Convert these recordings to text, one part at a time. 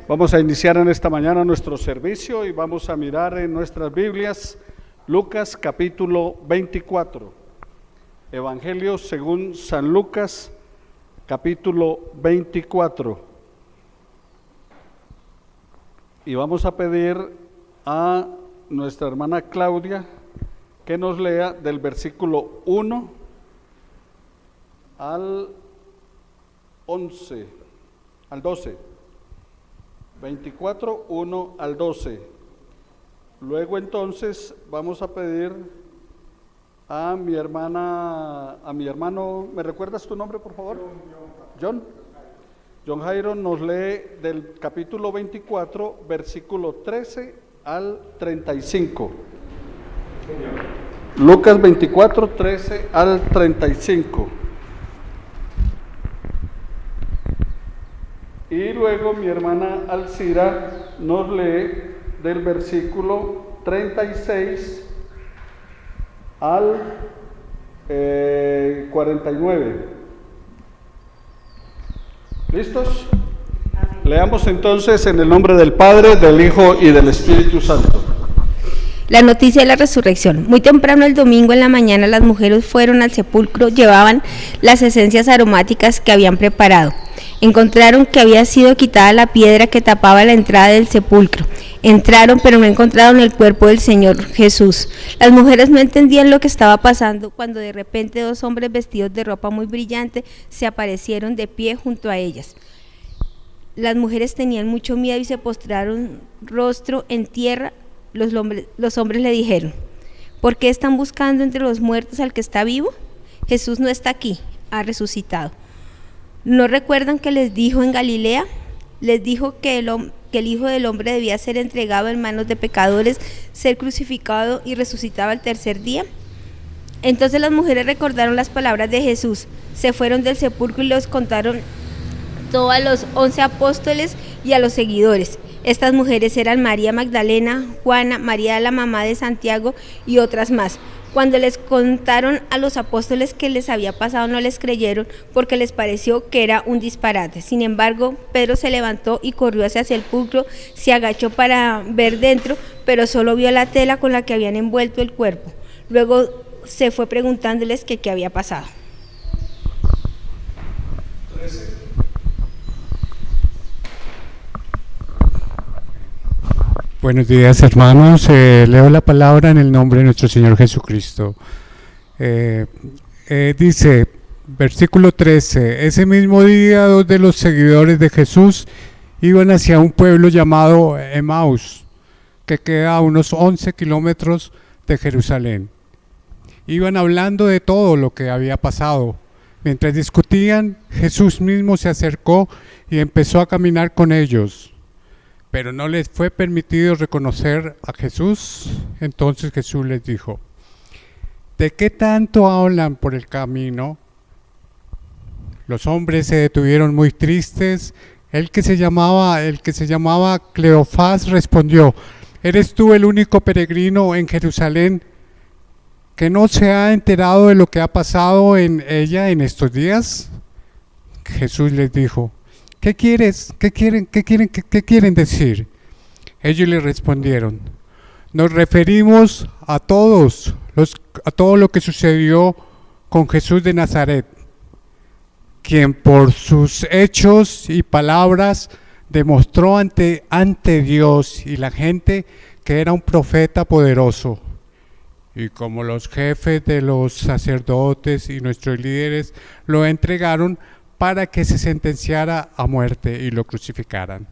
Vamos a iniciar en esta mañana nuestro servicio y vamos a mirar en nuestras Biblias Lucas capítulo 24. Evangelio según San Lucas capítulo 24. Y vamos a pedir a nuestra hermana Claudia que nos lea del versículo 1 al 11, al 12. 24, 1 al 12. Luego entonces vamos a pedir a mi hermano, ¿me recuerdas tu nombre por favor? John Jairo nos lee del capítulo 24, versículo 13 al 35. Lucas 24, 13 al 35. Y luego mi hermana Alcira nos lee del versículo 36 al 49. ¿Listos? Leamos entonces en el nombre del Padre, del Hijo y del Espíritu Santo. La noticia de la resurrección. Muy temprano el domingo en la mañana las mujeres fueron al sepulcro, llevaban las esencias aromáticas que habían preparado. Encontraron que había sido quitada la piedra que tapaba la entrada del sepulcro. Entraron, pero no encontraron el cuerpo del Señor Jesús. Las mujeres no entendían lo que estaba pasando cuando de repente dos hombres vestidos de ropa muy brillante se aparecieron de pie junto a ellas. Las mujeres tenían mucho miedo y se postraron rostro en tierra. Los hombres le dijeron: ¿por qué están buscando entre los muertos al que está vivo? Jesús no está aquí, ha resucitado. ¿No recuerdan que les dijo en Galilea? Les dijo que el Hijo del Hombre debía ser entregado en manos de pecadores, ser crucificado y resucitaba al tercer día. Entonces las mujeres recordaron las palabras de Jesús, se fueron del sepulcro y los contaron todo a los 11 apóstoles y a los seguidores. Estas mujeres eran María Magdalena, Juana, María la mamá de Santiago y otras más. Cuando les contaron a los apóstoles que les había pasado, no les creyeron porque les pareció que era un disparate. Sin embargo, Pedro se levantó y corrió hacia el sepulcro, se agachó para ver dentro, pero solo vio la tela con la que habían envuelto el cuerpo. Luego se fue preguntándoles qué había pasado. Buenos días, hermanos. Leo la palabra en el nombre de nuestro Señor Jesucristo. Dice, versículo 13, ese mismo día dos de los seguidores de Jesús iban hacia un pueblo llamado Emaús, que queda a unos 11 kilómetros de Jerusalén. Iban hablando de todo lo que había pasado. Mientras discutían, Jesús mismo se acercó y empezó a caminar con ellos. Pero no les fue permitido reconocer a Jesús. Entonces Jesús les dijo: ¿de qué tanto hablan por el camino? Los hombres se detuvieron muy tristes. El que se llamaba Cleofás respondió: ¿eres tú el único peregrino en Jerusalén que no se ha enterado de lo que ha pasado en ella en estos días? Jesús les dijo: ¿qué quieren decir? Ellos le respondieron: nos referimos a todo lo que sucedió con Jesús de Nazaret, quien por sus hechos y palabras demostró ante Dios y la gente que era un profeta poderoso. Y como los jefes de los sacerdotes y nuestros líderes lo entregaron para que se sentenciara a muerte y lo crucificaran.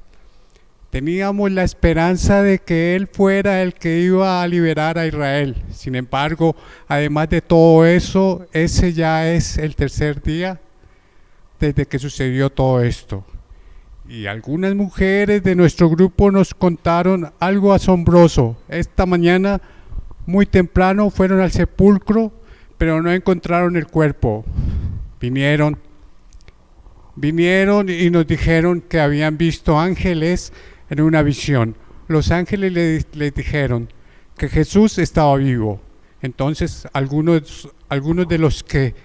Teníamos la esperanza de que Él fuera el que iba a liberar a Israel. Sin embargo, además de todo eso, ese ya es el tercer día desde que sucedió todo esto. Y algunas mujeres de nuestro grupo nos contaron algo asombroso. Esta mañana, muy temprano, fueron al sepulcro, pero no encontraron el cuerpo. Vinieron y nos dijeron que habían visto ángeles en una visión. Los ángeles les dijeron que Jesús estaba vivo. Entonces algunos de los que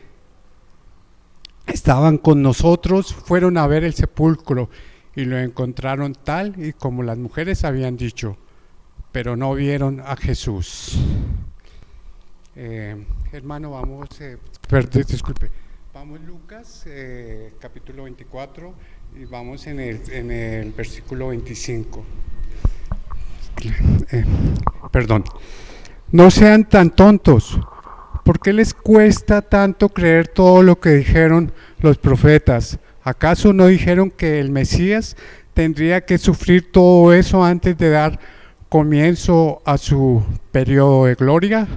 estaban con nosotros fueron a ver el sepulcro y lo encontraron tal y como las mujeres habían dicho, pero no vieron a Jesús. Hermano, vamos, disculpe, vamos Lucas capítulo 24 y vamos en el versículo 25. Perdón. No sean tan tontos. ¿Por qué les cuesta tanto creer todo lo que dijeron los profetas? ¿Acaso no dijeron que el Mesías tendría que sufrir todo eso antes de dar comienzo a su periodo de gloria?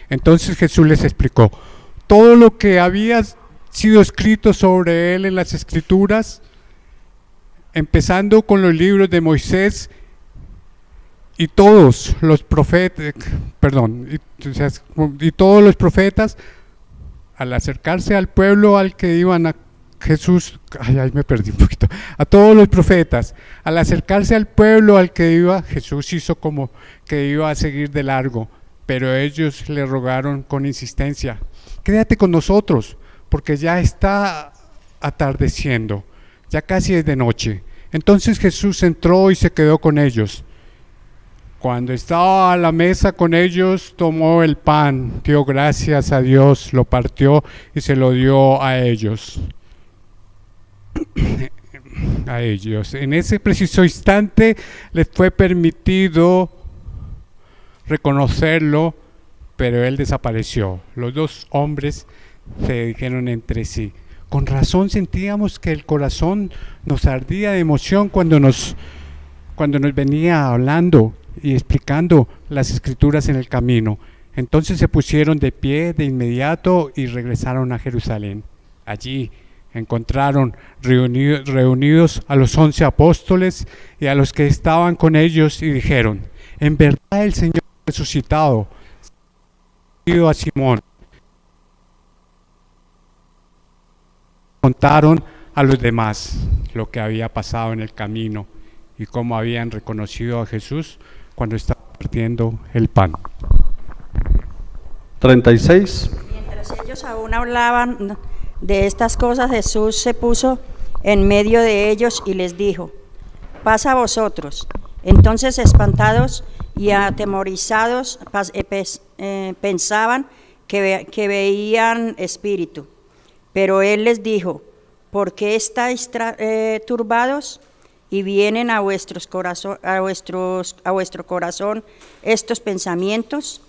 Entonces Jesús les explicó todo lo que había sido escrito sobre él en las Escrituras, empezando con los libros de Moisés y todos los profetas, y todos los profetas, al acercarse al pueblo al que iban a Jesús, me perdí un poquito, a todos los profetas, al acercarse al pueblo al que iba, Jesús hizo como que iba a seguir de largo, pero ellos le rogaron con insistencia, quédate con nosotros, porque ya está atardeciendo, ya casi es de noche. Entonces Jesús entró y se quedó con ellos. Cuando estaba a la mesa con ellos, tomó el pan, dio gracias a Dios, lo partió y se lo dio a ellos. A ellos. En ese preciso instante les fue permitido reconocerlo, pero él desapareció. Los dos hombres se dijeron entre sí: con razón sentíamos que el corazón nos ardía de emoción cuando nos venía hablando y explicando las Escrituras en el camino. Entonces se pusieron de pie de inmediato y regresaron a Jerusalén. Allí encontraron reunidos a los 11 apóstoles y a los que estaban con ellos y dijeron: en verdad el Señor ha resucitado, a Simón. Contaron a los demás lo que había pasado en el camino y cómo habían reconocido a Jesús cuando estaba partiendo el pan. 36. Mientras ellos aún hablaban de estas cosas, Jesús se puso en medio de ellos y les dijo: paz a vosotros. Entonces, espantados y atemorizados, pensaban que veían espíritu. Pero él les dijo: ¿por qué estáis turbados? Y vienen a vuestro corazón estos pensamientos.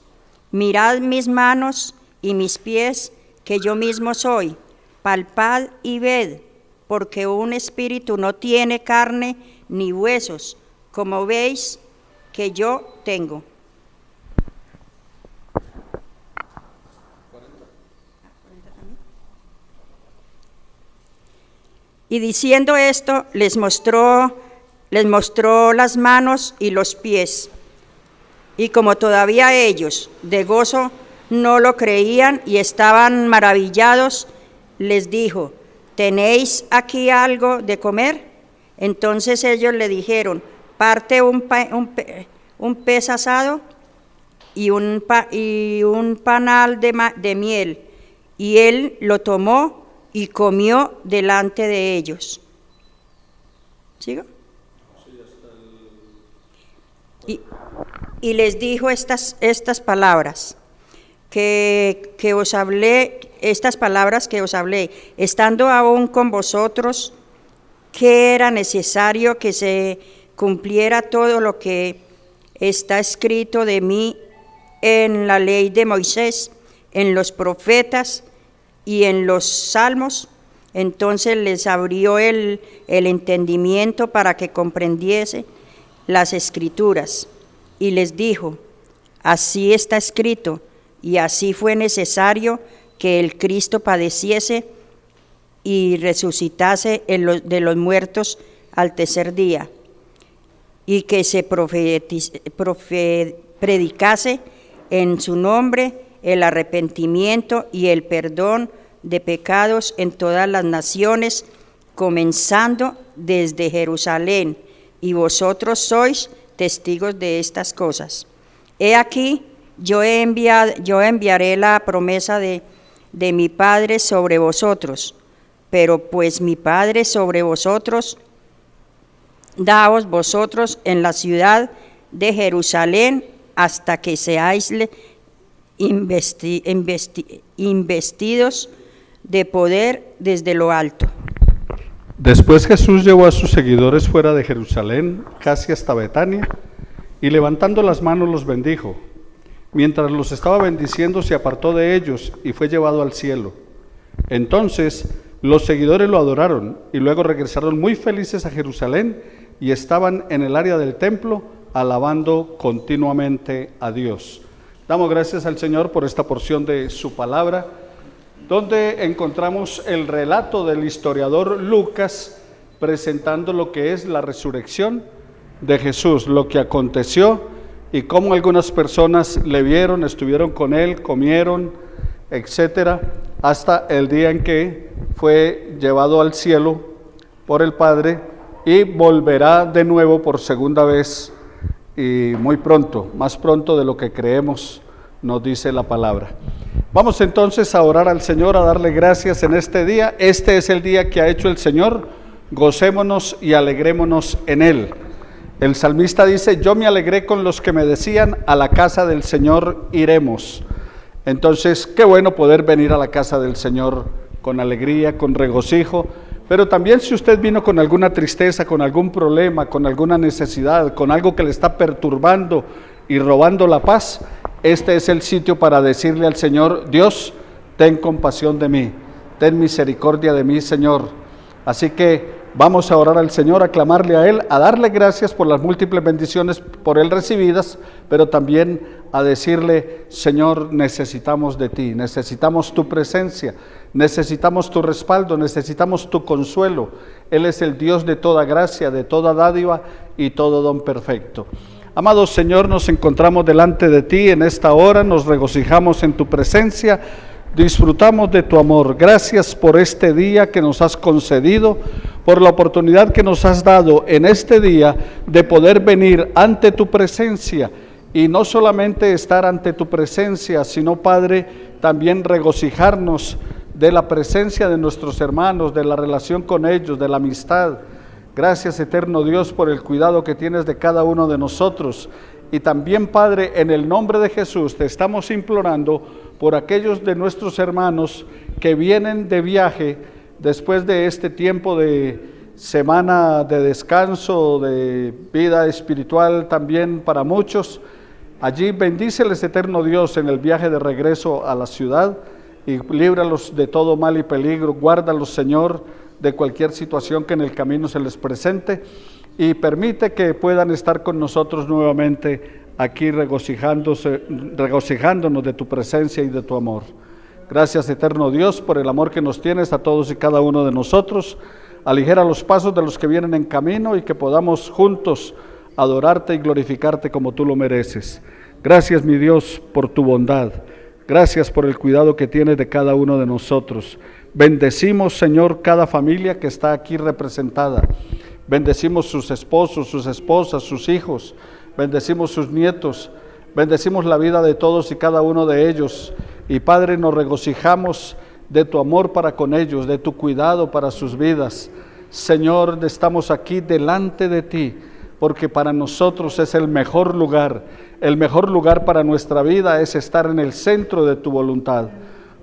Mirad mis manos y mis pies, que yo mismo soy. Palpad y ved, porque un espíritu no tiene carne ni huesos, como veis que yo tengo. Y diciendo esto, les mostró las manos y los pies. Y como todavía ellos de gozo no lo creían y estaban maravillados, les dijo: ¿tenéis aquí algo de comer? Entonces ellos le dijeron: parte un pez asado y un panal de miel. Y él lo tomó y comió delante de ellos. ¿Sigo? Y les dijo estas palabras que os hablé, estando aún con vosotros, que era necesario que se cumpliera todo lo que está escrito de mí en la ley de Moisés, en los profetas y en los salmos. Entonces les abrió el entendimiento para que comprendiese las Escrituras, y les dijo: así está escrito, y así fue necesario que el Cristo padeciese y resucitase de los muertos al tercer día, y que se predicase en su nombre el arrepentimiento y el perdón de pecados en todas las naciones, comenzando desde Jerusalén, y vosotros sois testigos de estas cosas. He aquí, yo enviaré la promesa de mi Padre sobre vosotros, pero pues mi Padre sobre vosotros daos vosotros en la ciudad de Jerusalén hasta que seáis investidos de poder desde lo alto. Después Jesús llevó a sus seguidores fuera de Jerusalén, casi hasta Betania, y levantando las manos los bendijo. Mientras los estaba bendiciendo, se apartó de ellos y fue llevado al cielo. Entonces los seguidores lo adoraron y luego regresaron muy felices a Jerusalén y estaban en el área del templo alabando continuamente a Dios. Damos gracias al Señor por esta porción de su palabra, donde encontramos el relato del historiador Lucas presentando lo que es la resurrección de Jesús, lo que aconteció y cómo algunas personas le vieron, estuvieron con él, comieron, etcétera, hasta el día en que fue llevado al cielo por el Padre y volverá de nuevo por segunda vez y muy pronto, más pronto de lo que creemos, nos dice la palabra. Vamos entonces a orar al Señor, a darle gracias en este día. Este es el día que ha hecho el Señor, gocémonos y alegrémonos en él. El salmista dice: yo me alegré con los que me decían, a la casa del Señor iremos. Entonces, qué bueno poder venir a la casa del Señor con alegría, con regocijo, pero también si usted vino con alguna tristeza, con algún problema, con alguna necesidad, con algo que le está perturbando y robando la paz, este es el sitio para decirle al Señor: Dios, ten compasión de mí, ten misericordia de mí, Señor. Así que vamos a orar al Señor, a clamarle a Él, a darle gracias por las múltiples bendiciones por Él recibidas, pero también a decirle: Señor, necesitamos de ti, necesitamos tu presencia, necesitamos tu respaldo, necesitamos tu consuelo. Él es el Dios de toda gracia, de toda dádiva y todo don perfecto. Amado Señor, nos encontramos delante de ti en esta hora, nos regocijamos en tu presencia, disfrutamos de tu amor. Gracias por este día que nos has concedido, por la oportunidad que nos has dado en este día de poder venir ante tu presencia y no solamente estar ante tu presencia, sino, Padre, también regocijarnos de la presencia de nuestros hermanos, de la relación con ellos, de la amistad. Gracias, eterno Dios, por el cuidado que tienes de cada uno de nosotros. Y también, Padre, en el nombre de Jesús, te estamos implorando por aquellos de nuestros hermanos que vienen de viaje después de este tiempo de semana de descanso, de vida espiritual también para muchos. Allí bendíceles, eterno Dios, en el viaje de regreso a la ciudad y líbralos de todo mal y peligro. Guárdalos, Señor, de cualquier situación que en el camino se les presente y permite que puedan estar con nosotros nuevamente aquí regocijándonos de tu presencia y de tu amor. Gracias, eterno Dios, por el amor que nos tienes a todos y cada uno de nosotros. Aligera los pasos de los que vienen en camino y que podamos juntos adorarte y glorificarte como tú lo mereces. Gracias, mi Dios, por tu bondad. Gracias por el cuidado que tienes de cada uno de nosotros. Bendecimos, Señor, cada familia que está aquí representada. Bendecimos sus esposos, sus esposas, sus hijos. Bendecimos sus nietos. Bendecimos la vida de todos y cada uno de ellos. Y, Padre, nos regocijamos de tu amor para con ellos, de tu cuidado para sus vidas. Señor, estamos aquí delante de ti, porque para nosotros es el mejor lugar para nuestra vida es estar en el centro de tu voluntad.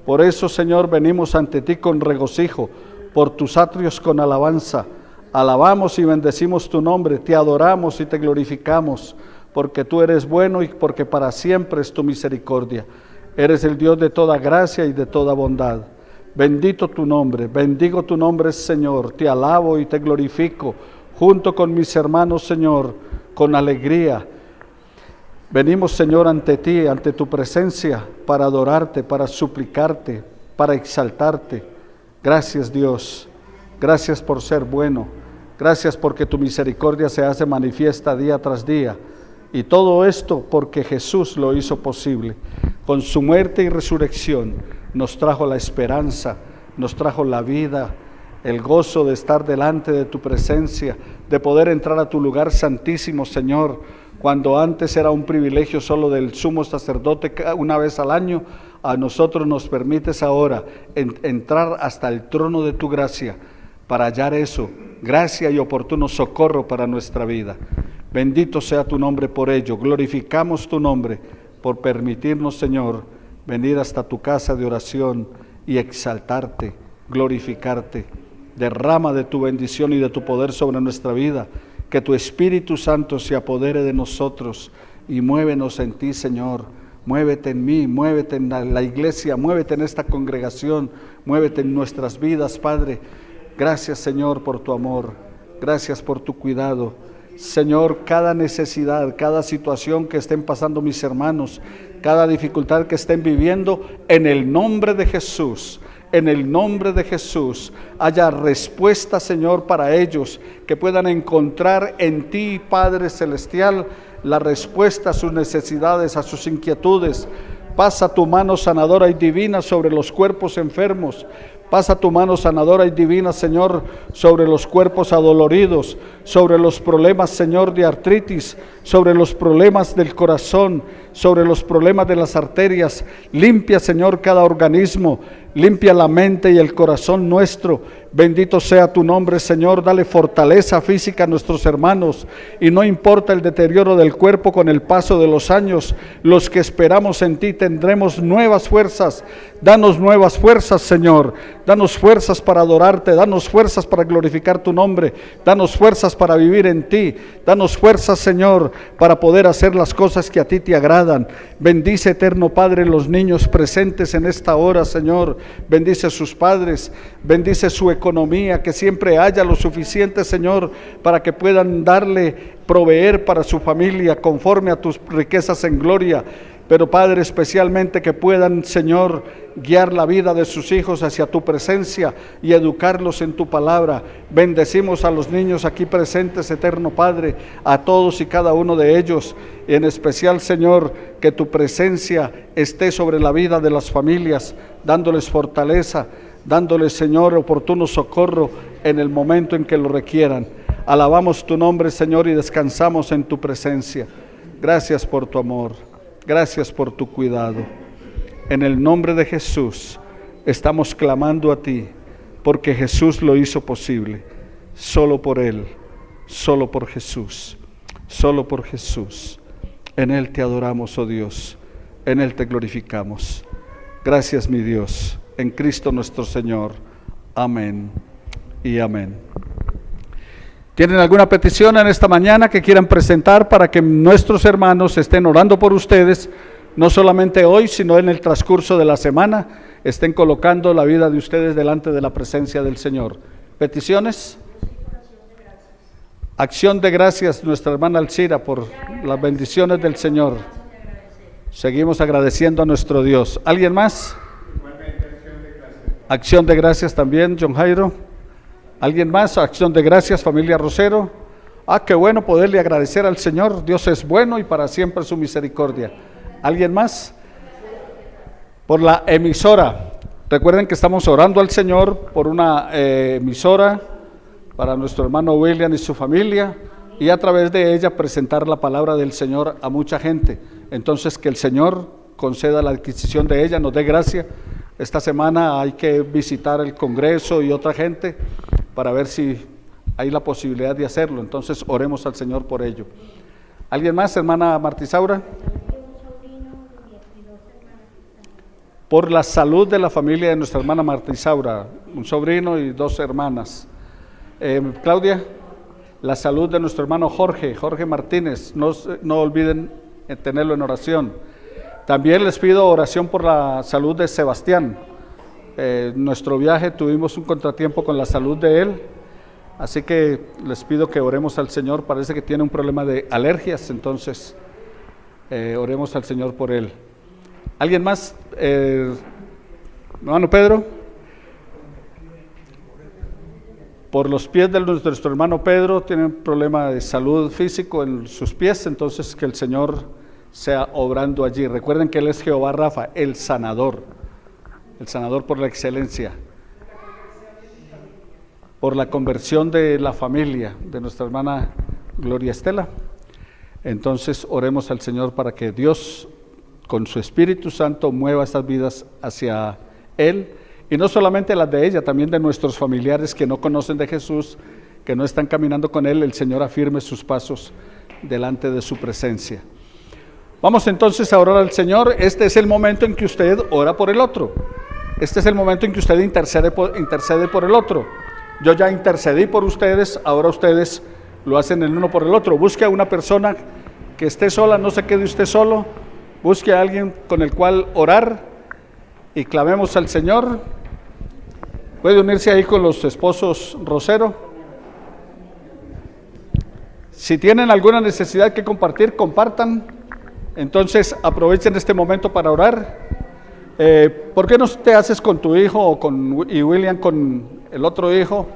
Por eso, Señor, venimos ante ti con regocijo, por tus atrios con alabanza. Alabamos y bendecimos tu nombre, te adoramos y te glorificamos, porque tú eres bueno y porque para siempre es tu misericordia. Eres el Dios de toda gracia y de toda bondad. Bendito tu nombre, bendigo tu nombre, Señor, te alabo y te glorifico, junto con mis hermanos, Señor, con alegría. Venimos, Señor, ante ti, ante tu presencia, para adorarte, para suplicarte, para exaltarte. Gracias, Dios. Gracias por ser bueno. Gracias porque tu misericordia se hace manifiesta día tras día. Y todo esto porque Jesús lo hizo posible. Con su muerte y resurrección nos trajo la esperanza, nos trajo la vida, el gozo de estar delante de tu presencia, de poder entrar a tu lugar santísimo, Señor. Cuando antes era un privilegio solo del sumo sacerdote una vez al año, a nosotros nos permites ahora entrar hasta el trono de tu gracia para hallar eso, gracia y oportuno socorro para nuestra vida. Bendito sea tu nombre por ello. Glorificamos tu nombre por permitirnos, Señor, venir hasta tu casa de oración y exaltarte, glorificarte. Derrama de tu bendición y de tu poder sobre nuestra vida. Que tu Espíritu Santo se apodere de nosotros y muévenos en ti, Señor. Muévete en mí, muévete en la iglesia, muévete en esta congregación, muévete en nuestras vidas, Padre. Gracias, Señor, por tu amor. Gracias por tu cuidado. Señor, cada necesidad, cada situación que estén pasando mis hermanos, cada dificultad que estén viviendo, en el nombre de Jesús, en el nombre de Jesús, haya respuesta, Señor, para ellos, que puedan encontrar en ti, Padre Celestial, la respuesta a sus necesidades, a sus inquietudes. Pasa tu mano sanadora y divina sobre los cuerpos enfermos. Pasa tu mano sanadora y divina, Señor, sobre los cuerpos adoloridos, sobre los problemas, Señor, de artritis, sobre los problemas del corazón, sobre los problemas de las arterias. Limpia, Señor, cada organismo, limpia la mente y el corazón nuestro. Bendito sea tu nombre, Señor. Dale fortaleza física a nuestros hermanos, y no importa el deterioro del cuerpo con el paso de los años, los que esperamos en ti tendremos nuevas fuerzas. Danos nuevas fuerzas, Señor. Danos fuerzas para adorarte, danos fuerzas para glorificar tu nombre, danos fuerzas para vivir en ti, danos fuerzas, Señor, para poder hacer las cosas que a ti te agradan. Bendice, eterno Padre, los niños presentes en esta hora, Señor. Bendice a sus padres, bendice su economía, que siempre haya lo suficiente, Señor, para que puedan proveer para su familia conforme a tus riquezas en gloria. Pero, Padre, especialmente que puedan, Señor, guiar la vida de sus hijos hacia tu presencia y educarlos en tu palabra. Bendecimos a los niños aquí presentes, eterno Padre, a todos y cada uno de ellos. Y en especial, Señor, que tu presencia esté sobre la vida de las familias, dándoles fortaleza, dándoles, Señor, oportuno socorro en el momento en que lo requieran. Alabamos tu nombre, Señor, y descansamos en tu presencia. Gracias por tu amor. Gracias por tu cuidado. En el nombre de Jesús estamos clamando a ti, porque Jesús lo hizo posible. Solo por Él, solo por Jesús, solo por Jesús. En Él te adoramos, oh Dios, en Él te glorificamos. Gracias, mi Dios, en Cristo nuestro Señor. Amén y amén. ¿Tienen alguna petición en esta mañana que quieran presentar para que nuestros hermanos estén orando por ustedes, no solamente hoy, sino en el transcurso de la semana, estén colocando la vida de ustedes delante de la presencia del Señor? ¿Peticiones? Acción de gracias, nuestra hermana Alcira, por las bendiciones del Señor. Seguimos agradeciendo a nuestro Dios. ¿Alguien más? Acción de gracias también, John Jairo. ¿Alguien más? Acción de gracias, familia Rosero. Qué bueno poderle agradecer al Señor. Dios es bueno y para siempre su misericordia. ¿Alguien más? Por la emisora. Recuerden que estamos orando al Señor por una emisora para nuestro hermano William y su familia, y a través de ella presentar la palabra del Señor a mucha gente. Entonces, que el Señor conceda la adquisición de ella, nos dé gracia. Esta semana hay que visitar el Congreso y otra gente para ver si hay la posibilidad de hacerlo. Entonces oremos al Señor por ello. ¿Alguien más, hermana Martisaura? Por la salud de la familia de nuestra hermana Martisaura, un sobrino y 2 hermanas. Claudia, la salud de nuestro hermano Jorge Martínez, no olviden tenerlo en oración. También les pido oración por la salud de Sebastián. Nuestro viaje tuvimos un contratiempo con la salud de él, así que les pido que oremos al Señor. Parece que tiene un problema de alergias, entonces oremos al Señor por él. ¿Alguien más? Hermano Pedro, por los pies de nuestro hermano Pedro, tiene un problema de salud físico en sus pies, entonces que el Señor sea obrando allí. Recuerden que Él es Jehová Rafa, el sanador por la excelencia, por la conversión de la familia de nuestra hermana Gloria Estela. Entonces oremos al Señor para que Dios con su Espíritu Santo mueva estas vidas hacia Él, y no solamente las de ella, también de nuestros familiares que no conocen de Jesús, que no están caminando con Él, el Señor afirme sus pasos delante de su presencia. Vamos entonces a orar al Señor. Este es el momento en que usted ora por el otro. Este es el momento en que usted intercede por el otro. Yo ya intercedí por ustedes, ahora ustedes lo hacen el uno por el otro. Busque a una persona que esté sola, no se quede usted solo. Busque a alguien con el cual orar y clamemos al Señor. Puede unirse ahí con los esposos Rosero. Si tienen alguna necesidad que compartir, compartan. Entonces aprovechen este momento para orar. ¿Por qué no te haces con tu hijo y William con el otro hijo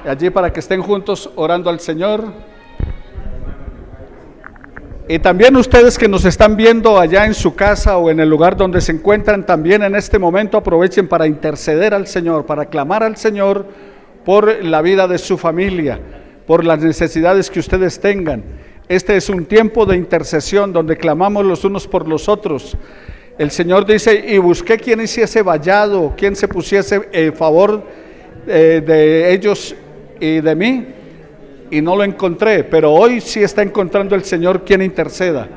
allí para que estén juntos orando al Señor? Y también ustedes que nos están viendo allá en su casa o en el lugar donde se encuentran, también en este momento aprovechen para interceder al Señor, para clamar al Señor por la vida de su familia, por las necesidades que ustedes tengan. Este es un tiempo de intercesión donde clamamos los unos por los otros. El Señor dice, y busqué quien hiciese vallado, quien se pusiese en favor de ellos y de mí, y no lo encontré, pero hoy sí está encontrando el Señor quien interceda.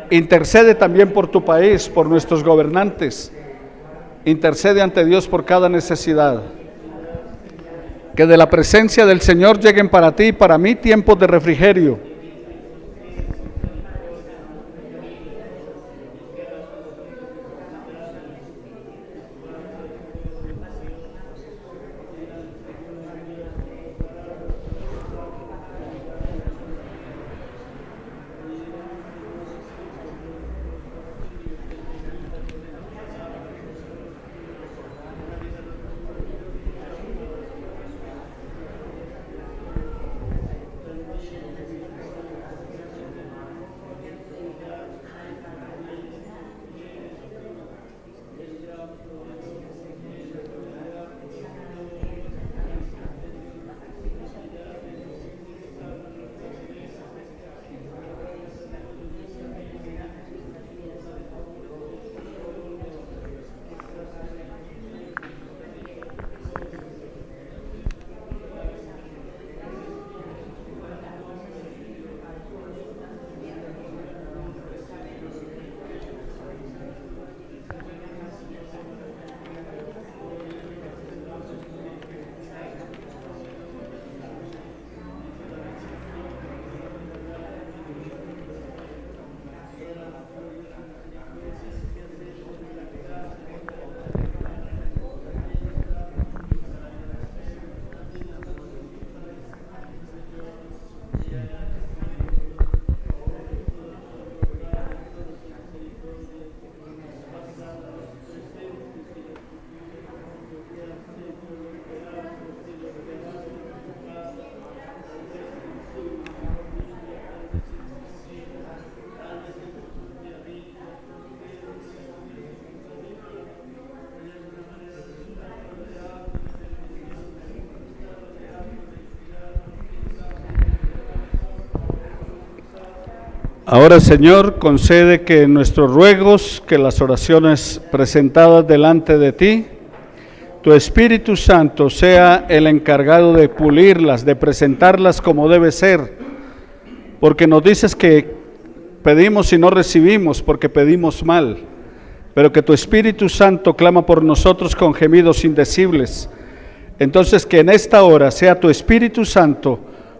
Intercede también por tu país, por nuestros gobernantes. Intercede ante Dios por cada necesidad. Que de la presencia del Señor lleguen para ti y para mí tiempos de refrigerio. Ahora, Señor, concede que nuestros ruegos, que las oraciones presentadas delante de ti, tu Espíritu Santo sea el encargado de pulirlas, de presentarlas como debe ser, porque nos dices que pedimos y no recibimos porque pedimos mal, pero que tu Espíritu Santo clama por nosotros con gemidos indecibles. Entonces, que en esta hora sea tu Espíritu Santo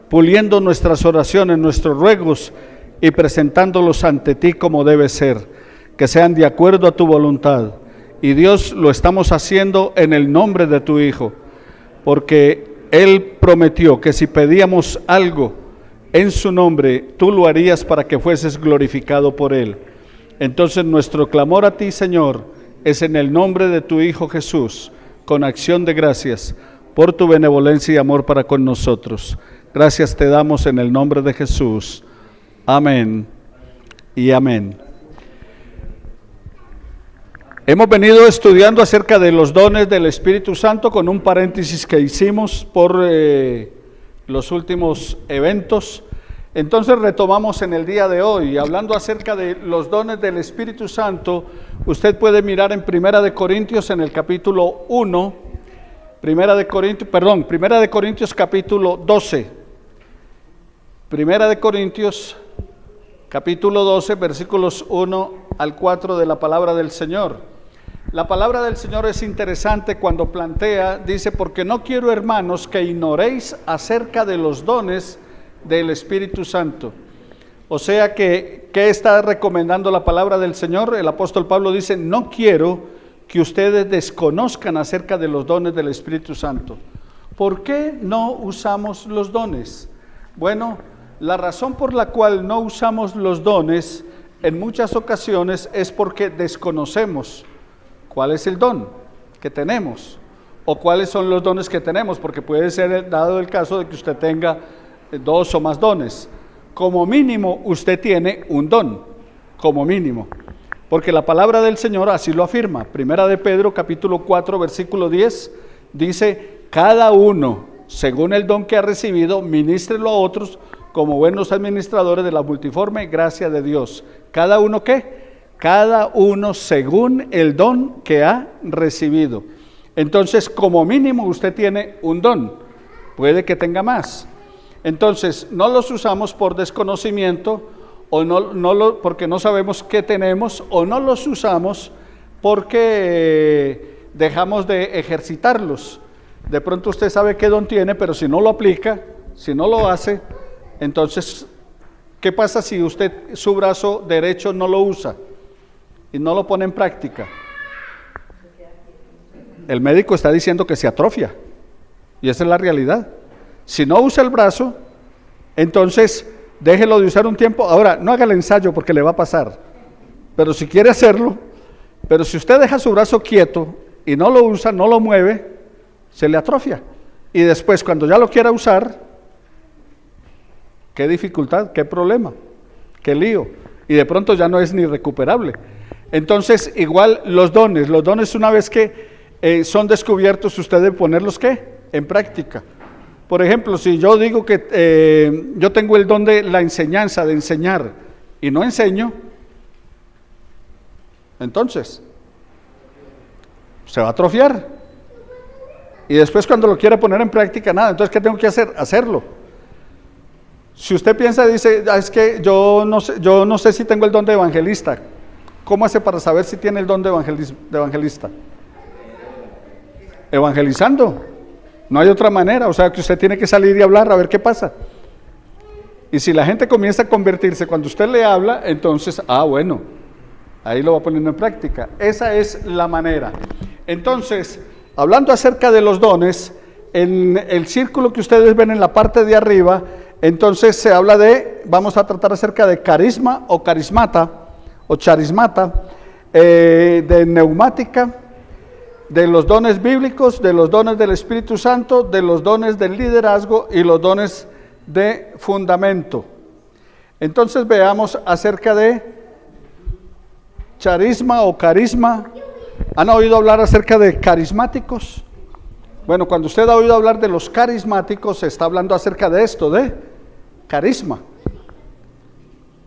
puliendo nuestras oraciones, nuestros ruegos, y presentándolos ante ti como debe ser, que sean de acuerdo a tu voluntad. Y Dios, lo estamos haciendo en el nombre de tu Hijo, porque Él prometió que si pedíamos algo en su nombre, tú lo harías para que fueses glorificado por Él. Entonces nuestro clamor a ti, Señor, es en el nombre de tu Hijo Jesús, con acción de gracias por tu benevolencia y amor para con nosotros. Gracias te damos en el nombre de Jesús. Amén y amén. Hemos venido estudiando acerca de los dones del Espíritu Santo con un paréntesis que hicimos por los últimos eventos. Entonces retomamos en el día de hoy, hablando acerca de los dones del Espíritu Santo. Usted puede mirar en 1 Corintios en el capítulo 1, Primera de Corintios capítulo 12. Primera de Corintios capítulo 12, versículos 1 al 4 de la palabra del Señor. La palabra del Señor es interesante cuando plantea, dice, porque no quiero, hermanos, que ignoréis acerca de los dones del Espíritu Santo. O sea que, ¿qué está recomendando la palabra del Señor? El apóstol Pablo dice, no quiero que ustedes desconozcan acerca de los dones del Espíritu Santo. ¿Por qué no usamos los dones? Bueno, la razón por la cual no usamos los dones en muchas ocasiones es porque desconocemos cuál es el don que tenemos o cuáles son los dones que tenemos, porque puede ser dado el caso de que usted tenga 2 o más dones. Como mínimo usted tiene un don, como mínimo, porque la palabra del Señor así lo afirma. Primera de Pedro capítulo 4 versículo 10 dice, cada uno según el don que ha recibido, ministrelo a otros como buenos administradores de la multiforme gracia de Dios. ¿Cada uno qué? Cada uno según el don que ha recibido. Entonces, como mínimo usted tiene un don, puede que tenga más. Entonces, no los usamos por desconocimiento, o porque no sabemos qué tenemos, o no los usamos porque dejamos de ejercitarlos. De pronto usted sabe qué don tiene, pero si no lo aplica, si no lo hace, entonces, ¿qué pasa si usted su brazo derecho no lo usa y no lo pone en práctica? El médico está diciendo que se atrofia, y esa es la realidad. Si no usa el brazo, entonces déjelo de usar un tiempo. Ahora, no haga el ensayo porque le va a pasar, pero si quiere hacerlo, pero si usted deja su brazo quieto y no lo usa, no lo mueve, se le atrofia. Y después, cuando ya lo quiera usar, qué dificultad, qué problema, qué lío. Y de pronto ya no es ni recuperable. Entonces, igual los dones una vez que son descubiertos, usted debe ponerlos ¿qué? En práctica. Por ejemplo, si yo digo que yo tengo el don de la enseñanza, de enseñar, y no enseño, entonces se va a atrofiar. Y después cuando lo quiera poner en práctica, nada. Entonces, ¿qué tengo que hacer? Hacerlo. Si usted piensa, dice, es que yo no sé si tengo el don de evangelista. ¿Cómo hace para saber si tiene el don de evangelista? Evangelizando. No hay otra manera, o sea que usted tiene que salir y hablar a ver qué pasa. Y si la gente comienza a convertirse cuando usted le habla, entonces, bueno, ahí lo va poniendo en práctica. Esa es la manera. Entonces, hablando acerca de los dones, en el círculo que ustedes ven en la parte de arriba, entonces se habla vamos a tratar acerca de carisma o carismata, o charismata, de neumática, de los dones bíblicos, de los dones del Espíritu Santo, de los dones del liderazgo y los dones de fundamento. Entonces veamos acerca de charisma o carisma. ¿Han oído hablar acerca de carismáticos? Bueno, cuando usted ha oído hablar de los carismáticos, se está hablando acerca de esto, de carisma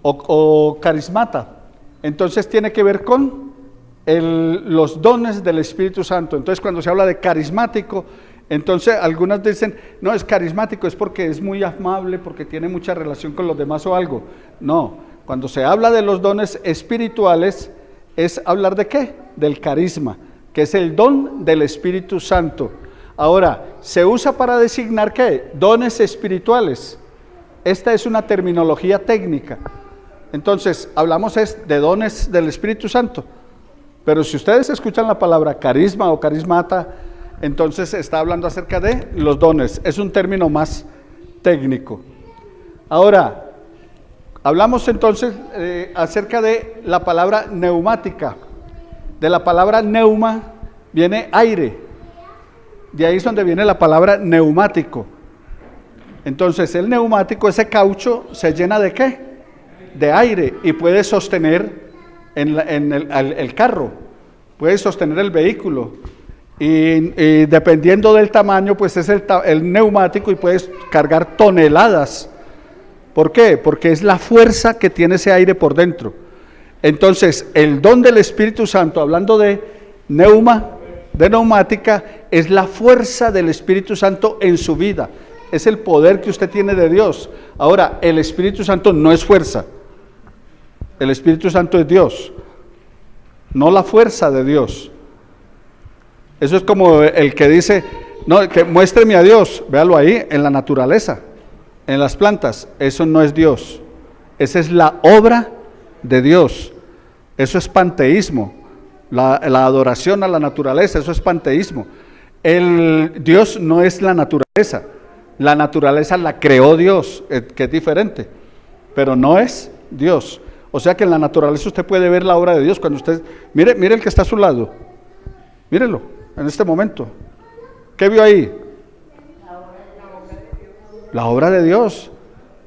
o carismata. Entonces tiene que ver con los dones del Espíritu Santo. Entonces cuando se habla de carismático, entonces algunas dicen, no, es carismático, es porque es muy amable, porque tiene mucha relación con los demás o algo. No, cuando se habla de los dones espirituales, es hablar de ¿qué? Del carisma, que es el don del Espíritu Santo. Ahora, se usa para designar ¿qué? Dones espirituales. Esta es una terminología técnica. Entonces, hablamos de dones del Espíritu Santo. Pero si ustedes escuchan la palabra carisma o carismata, entonces está hablando acerca de los dones. Es un término más técnico. Ahora, hablamos entonces acerca de la palabra neumática. De la palabra neuma viene aire. De ahí es donde viene la palabra neumático. Entonces el neumático, ese caucho, se llena ¿de qué? De aire, y puede sostener el carro, puede sostener el vehículo, y dependiendo del tamaño, pues es el neumático, y puedes cargar toneladas. ¿Por qué? Porque es la fuerza que tiene ese aire por dentro. Entonces el don del Espíritu Santo, hablando de neuma, de neumática es la fuerza del Espíritu Santo en su vida. Es el poder que usted tiene de Dios. Ahora, el Espíritu Santo no es fuerza. El Espíritu Santo es Dios, no la fuerza de Dios. Eso es como el que dice, no, que muéstreme a Dios, véalo ahí en la naturaleza, en las plantas. Eso no es Dios, esa es la obra de Dios. Eso es panteísmo, la adoración a la naturaleza, eso es panteísmo. Dios no es la naturaleza la creó Dios, que es diferente, pero no es Dios. O sea que en la naturaleza usted puede ver la obra de Dios. Cuando usted, mire el que está a su lado, mírelo en este momento. ¿Qué vio ahí? La obra de Dios.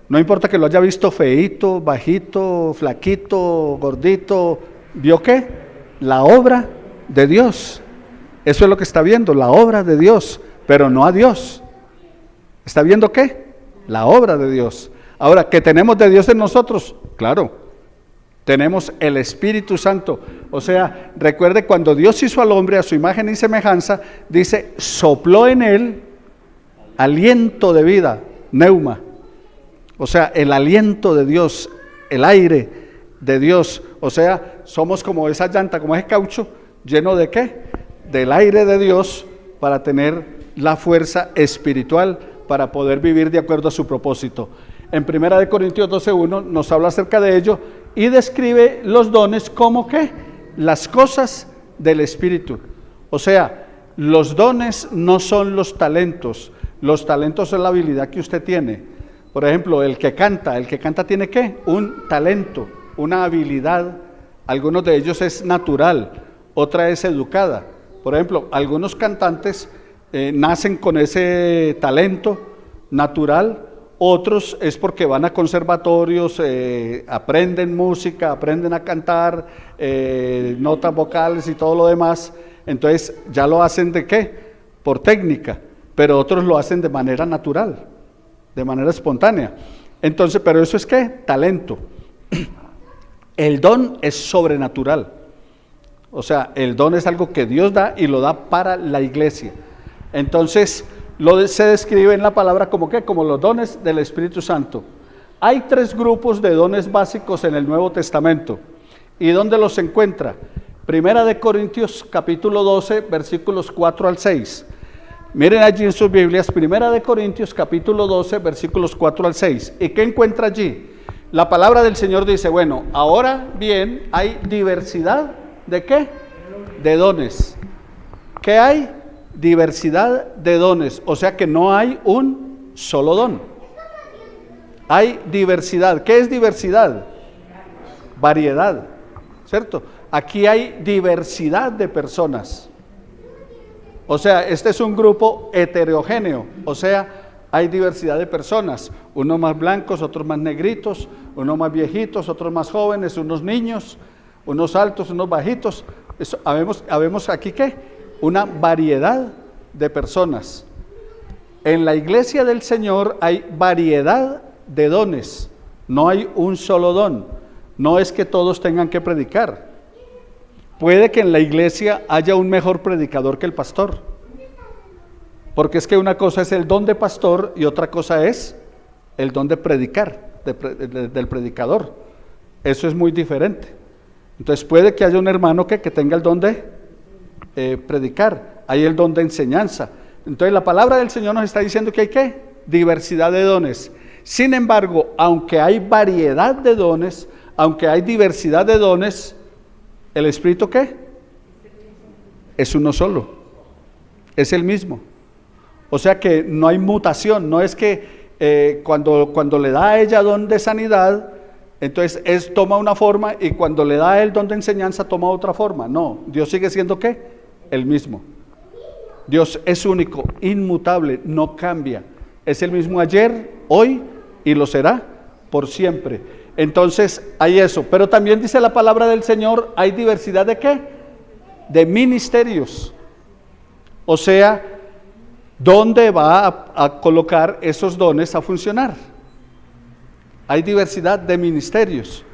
No importa que lo haya visto feíto, bajito, flaquito, gordito. ¿Vio qué? La obra de Dios. Eso es lo que está viendo, la obra de Dios, pero no a Dios. ¿Está viendo qué? La obra de Dios. Ahora, ¿qué tenemos de Dios en nosotros? Claro. Tenemos el Espíritu Santo. O sea, recuerde cuando Dios hizo al hombre a su imagen y semejanza, dice, sopló en él aliento de vida, neuma. O sea, el aliento de Dios, el aire de Dios. O sea, somos como esa llanta, como ese caucho, lleno de ¿qué? Del aire de Dios, para tener la fuerza espiritual, para poder vivir de acuerdo a su propósito. En 1 Corintios 12:1 nos habla acerca de ello y describe los dones como ¿qué? Las cosas del Espíritu. O sea, los dones no son los talentos son la habilidad que usted tiene. Por ejemplo, el que canta tiene ¿qué? Un talento, una habilidad. Algunos de ellos es natural, otra es educada. Por ejemplo, algunos cantantes nacen con ese talento natural. Otros es porque van a conservatorios, aprenden música, aprenden a cantar, notas vocales y todo lo demás. Entonces ya lo hacen ¿de qué? Por técnica, pero otros lo hacen de manera natural, de manera espontánea. Entonces, pero eso es ¿qué? Talento. El don es sobrenatural. O sea, el don es algo que Dios da y lo da para la iglesia. Entonces, se describe en la palabra como ¿qué? Como los dones del Espíritu Santo. Hay 3 grupos de dones básicos en el Nuevo Testamento. ¿Y dónde los encuentra? 1 Corintios capítulo 12, versículos 4 al 6. Miren allí en sus Biblias, 1 Corintios capítulo 12, versículos 4 al 6. ¿Y qué encuentra allí? La palabra del Señor dice, bueno, ahora bien, hay diversidad ¿de qué? De dones. ¿Qué hay? Diversidad de dones, o sea que no hay un solo don. Hay diversidad. ¿Qué es diversidad? Variedad, ¿cierto? Aquí hay diversidad de personas. O sea, este es un grupo heterogéneo, o sea, hay diversidad de personas, unos más blancos, otros más negritos, unos más viejitos, otros más jóvenes, unos niños, unos altos, unos bajitos. Habemos aquí ¿qué? Una variedad de personas. En la iglesia del Señor hay variedad de dones, no hay un solo don. No es que todos tengan que predicar. Puede que en la iglesia haya un mejor predicador que el pastor, porque es que una cosa es el don de pastor y otra cosa es el don de predicar, del predicador. Eso es muy diferente. Entonces puede que haya un hermano que tenga el don de predicar, hay el don de enseñanza. Entonces la palabra del Señor nos está diciendo que hay ¿qué? Diversidad de dones. Sin embargo, aunque hay variedad de dones, aunque hay diversidad de dones, ¿el Espíritu qué? Es uno solo, es el mismo. O sea que no hay mutación, no es que cuando le da a ella don de sanidad, entonces toma una forma y cuando le da el don de enseñanza toma otra forma. No, Dios sigue siendo ¿qué? El mismo. Dios es único, inmutable, no cambia. Es el mismo ayer, hoy y lo será por siempre. Entonces hay eso, pero también dice la palabra del Señor, hay diversidad de ¿qué? De ministerios. O sea, ¿dónde va a colocar esos dones a funcionar? Hay diversidad de ministerios.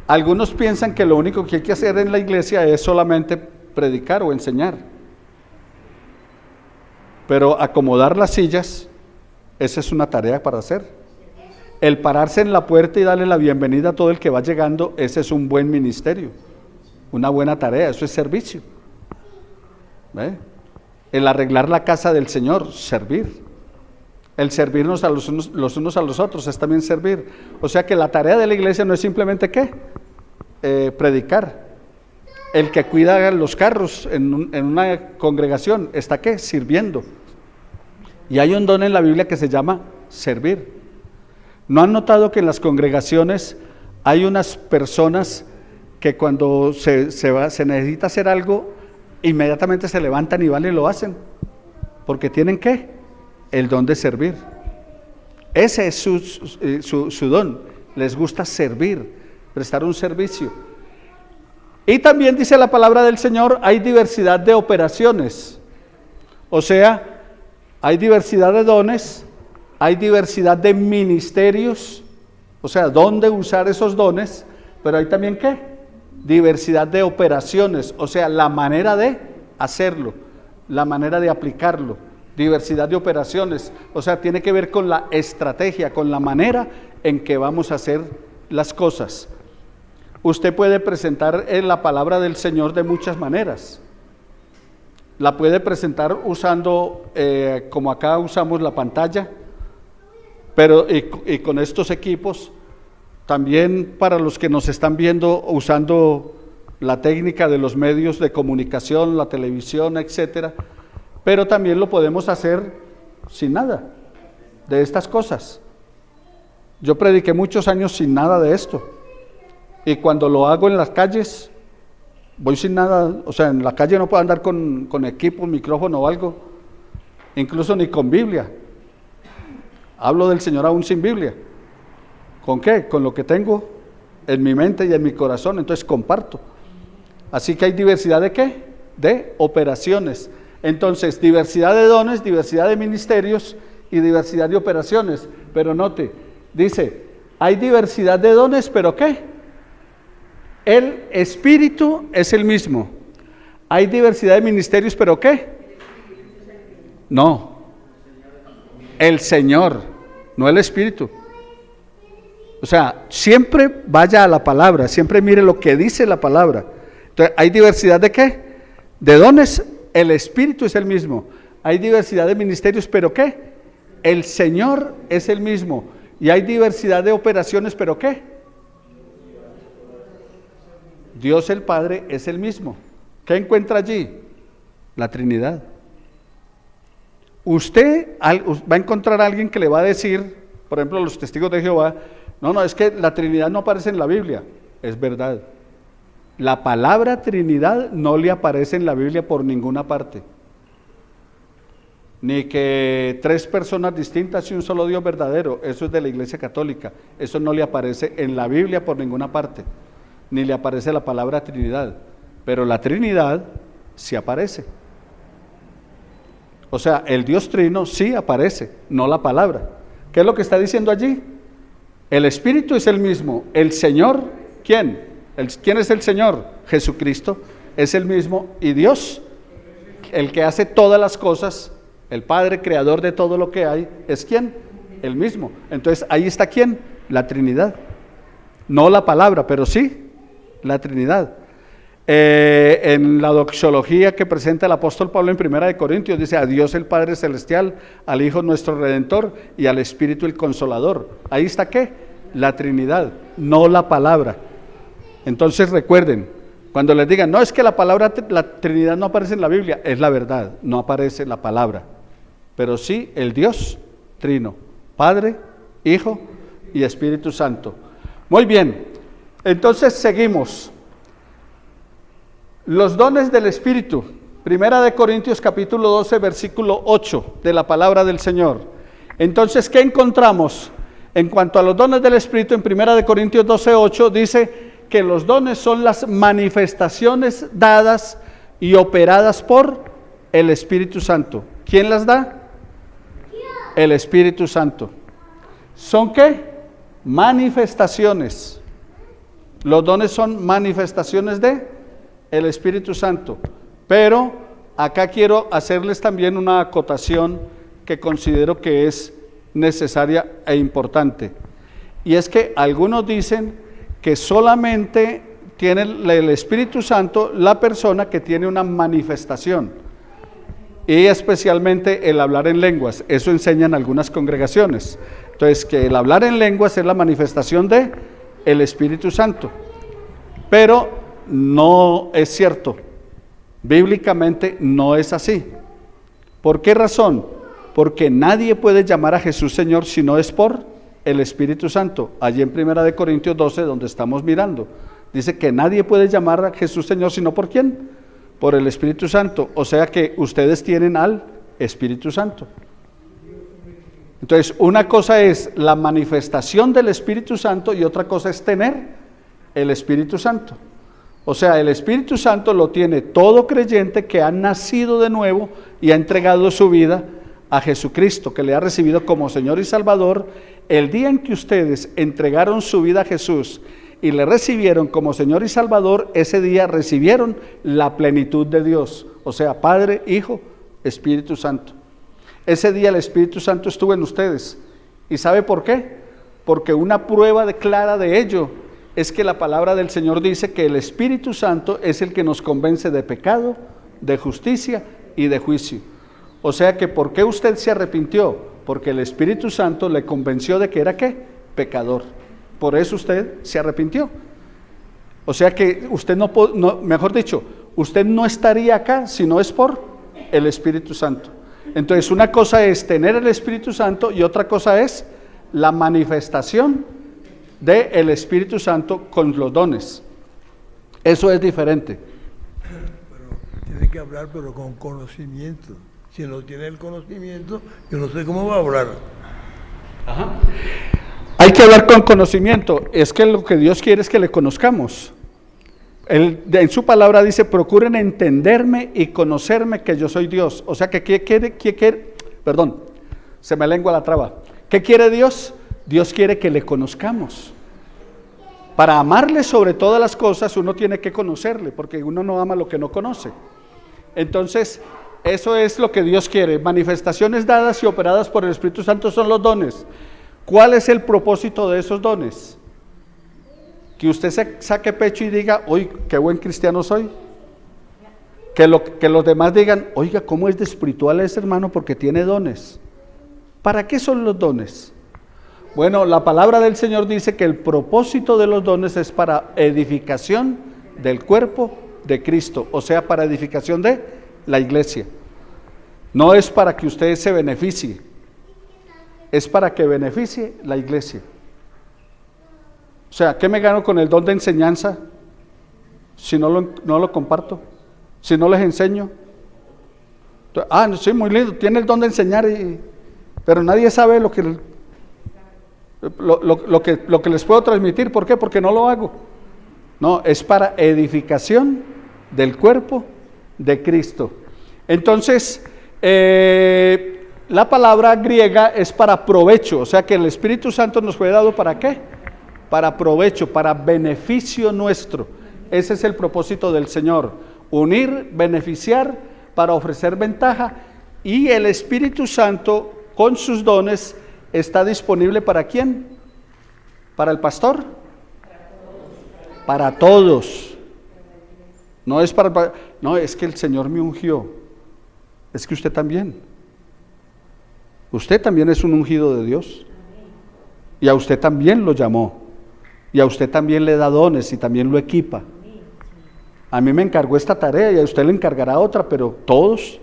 Algunos piensan que lo único que hay que hacer en la iglesia es solamente predicar o enseñar. Pero acomodar las sillas, esa es una tarea para hacer. El pararse en la puerta y darle la bienvenida a todo el que va llegando, ese es un buen ministerio, una buena tarea, eso es servicio. ¿Ve? El arreglar la casa del Señor, servir. El servirnos a los unos a los otros es también servir. O sea que la tarea de la iglesia no es simplemente ¿qué? Predicar. El que cuida los carros en una congregación está ¿qué? Sirviendo. Y hay un don en la Biblia que se llama servir. ¿No han notado que en las congregaciones hay unas personas que cuando se necesita hacer algo, inmediatamente se levantan y van y lo hacen? Porque tienen ¿qué? El don de servir. Ese es su don. Les gusta servir, prestar un servicio. Y también dice la palabra del Señor, hay diversidad de operaciones. O sea, hay diversidad de dones, hay diversidad de ministerios, o sea, dónde usar esos dones, pero hay también ¿qué? Diversidad de operaciones, o sea, la manera de hacerlo, la manera de aplicarlo, diversidad de operaciones, o sea, tiene que ver con la estrategia, con la manera en que vamos a hacer las cosas. Usted puede presentar la palabra del Señor de muchas maneras. La puede presentar usando, como acá usamos la pantalla, pero y con estos equipos, también para los que nos están viendo usando la técnica de los medios de comunicación, la televisión, etcétera, pero también lo podemos hacer sin nada de estas cosas. Yo prediqué muchos años sin nada de esto, y cuando lo hago en las calles, voy sin nada, o sea, en la calle no puedo andar con equipo, micrófono o algo, incluso ni con Biblia. Hablo del Señor aún sin Biblia. ¿Con qué? Con lo que tengo en mi mente y en mi corazón, entonces comparto. Así que hay diversidad de ¿qué? De operaciones. Entonces, diversidad de dones, diversidad de ministerios y diversidad de operaciones. Pero note, dice, hay diversidad de dones, pero ¿qué? El Espíritu es el mismo. Hay diversidad de ministerios, pero ¿qué? No. El Señor, no el Espíritu. O sea, siempre vaya a la palabra, siempre mire lo que dice la palabra. Entonces, ¿hay diversidad de qué? De dones, el Espíritu es el mismo. Hay diversidad de ministerios, pero ¿qué? El Señor es el mismo. Y hay diversidad de operaciones, pero ¿qué? Dios el Padre es el mismo. ¿Qué encuentra allí? La Trinidad. Usted va a encontrar a alguien que le va a decir, por ejemplo, los testigos de Jehová, no, es que la Trinidad no aparece en la Biblia. Es verdad. La palabra Trinidad no le aparece en la Biblia por ninguna parte. Ni que 3 personas distintas y un solo Dios verdadero, eso es de la Iglesia Católica. Eso no le aparece en la Biblia por ninguna parte. Ni le aparece la palabra Trinidad. Pero la Trinidad sí aparece. O sea, el Dios Trino sí aparece, no la palabra. ¿Qué es lo que está diciendo allí? El Espíritu es el mismo. El Señor, ¿quién? ¿Quién es el Señor? Jesucristo es el mismo. Y Dios, el que hace todas las cosas, el Padre creador de todo lo que hay, ¿es quién? El mismo. Entonces, ahí está ¿quién? La Trinidad. No la palabra, pero sí la Trinidad. En la doxología que presenta el apóstol Pablo en 1 Corintios, dice a Dios el Padre Celestial, al Hijo nuestro Redentor y al Espíritu el Consolador. Ahí está ¿qué? La Trinidad, no la palabra. Entonces recuerden, cuando les digan, no, es que la palabra, la Trinidad no aparece en la Biblia, es la verdad, no aparece la palabra, pero sí el Dios Trino, Padre, Hijo y Espíritu Santo. Muy bien, entonces seguimos. Los dones del Espíritu, 1 Corintios capítulo 12, versículo 8 de la palabra del Señor. Entonces, ¿qué encontramos? En cuanto a los dones del Espíritu, en 1 Corintios 12, 8, dice que los dones son las manifestaciones dadas y operadas por el Espíritu Santo. ¿Quién las da? El Espíritu Santo. ¿Son qué? Manifestaciones. Los dones son manifestaciones de el Espíritu Santo, pero acá quiero hacerles también una acotación que considero que es necesaria e importante. Y es que algunos dicen que solamente tiene el Espíritu Santo la persona que tiene una manifestación, y especialmente el hablar en lenguas. Eso enseñan algunas congregaciones. Entonces, que el hablar en lenguas es la manifestación de el Espíritu Santo. Pero no es cierto. Bíblicamente no es así. ¿Por qué razón? Porque nadie puede llamar a Jesús Señor si no es por el Espíritu Santo. Allí en 1 Corintios 12, donde estamos mirando, dice que nadie puede llamar a Jesús Señor sino por ¿quién? Por el Espíritu Santo. O sea que ustedes tienen al Espíritu Santo. Entonces, una cosa es la manifestación del Espíritu Santo y otra cosa es tener el Espíritu Santo. O sea, el Espíritu Santo lo tiene todo creyente que ha nacido de nuevo y ha entregado su vida a Jesucristo, que le ha recibido como Señor y Salvador. El día en que ustedes entregaron su vida a Jesús y le recibieron como Señor y Salvador, ese día recibieron la plenitud de Dios, o sea, Padre, Hijo, Espíritu Santo. Ese día el Espíritu Santo estuvo en ustedes. ¿Y sabe por qué? Porque una prueba clara de ello es que la palabra del Señor dice que el Espíritu Santo es el que nos convence de pecado, de justicia y de juicio. O sea que, ¿por qué usted se arrepintió? Porque el Espíritu Santo le convenció de que era, ¿qué? Pecador. Por eso usted se arrepintió. O sea que usted no, mejor dicho, usted no estaría acá si no es por el Espíritu Santo. Entonces, una cosa es tener el Espíritu Santo y otra cosa es la manifestación del Espíritu Santo con los dones. Eso es diferente. Pero tiene que hablar, pero con conocimiento. Si no tiene el conocimiento, yo no sé cómo va a hablar. Ajá. Hay que hablar con conocimiento. Es que lo que Dios quiere es que le conozcamos. En su palabra dice: procuren entenderme y conocerme que yo soy Dios. O sea que ¿qué quiere? Perdón, se me lengua la traba. ¿Qué quiere Dios? Dios quiere que le conozcamos. Para amarle sobre todas las cosas uno tiene que conocerle, porque uno no ama lo que no conoce. Entonces, eso es lo que Dios quiere. Manifestaciones dadas y operadas por el Espíritu Santo son los dones. ¿Cuál es el propósito de esos dones? Que usted se saque pecho y diga: uy, qué buen cristiano soy. Que los demás digan: oiga, cómo es de espiritual ese hermano porque tiene dones. ¿Para qué son los dones? Bueno, la palabra del Señor dice que el propósito de los dones es para edificación del cuerpo de Cristo, o sea, para edificación de la iglesia. No es para que usted se beneficie, es para que beneficie la iglesia. O sea, ¿qué me gano con el don de enseñanza si no lo comparto? Si no les enseño. Sí, muy lindo, tiene el don de enseñar, pero nadie sabe lo que les puedo transmitir. ¿Por qué? Porque no lo hago. No, es para edificación del cuerpo de Cristo. Entonces, la palabra griega es para provecho, o sea que el Espíritu Santo nos fue dado ¿para qué? Para provecho, para beneficio nuestro. Ese es el propósito del Señor: unir, beneficiar, para ofrecer ventaja. Y el Espíritu Santo con sus dones está disponible ¿para quién? ¿Para el pastor? Para todos. No es no, es que el Señor me ungió. Es que usted también. Usted también es un ungido de Dios. Y a usted también lo llamó. Y a usted también le da dones y también lo equipa. A mí me encargó esta tarea y a usted le encargará otra, pero todos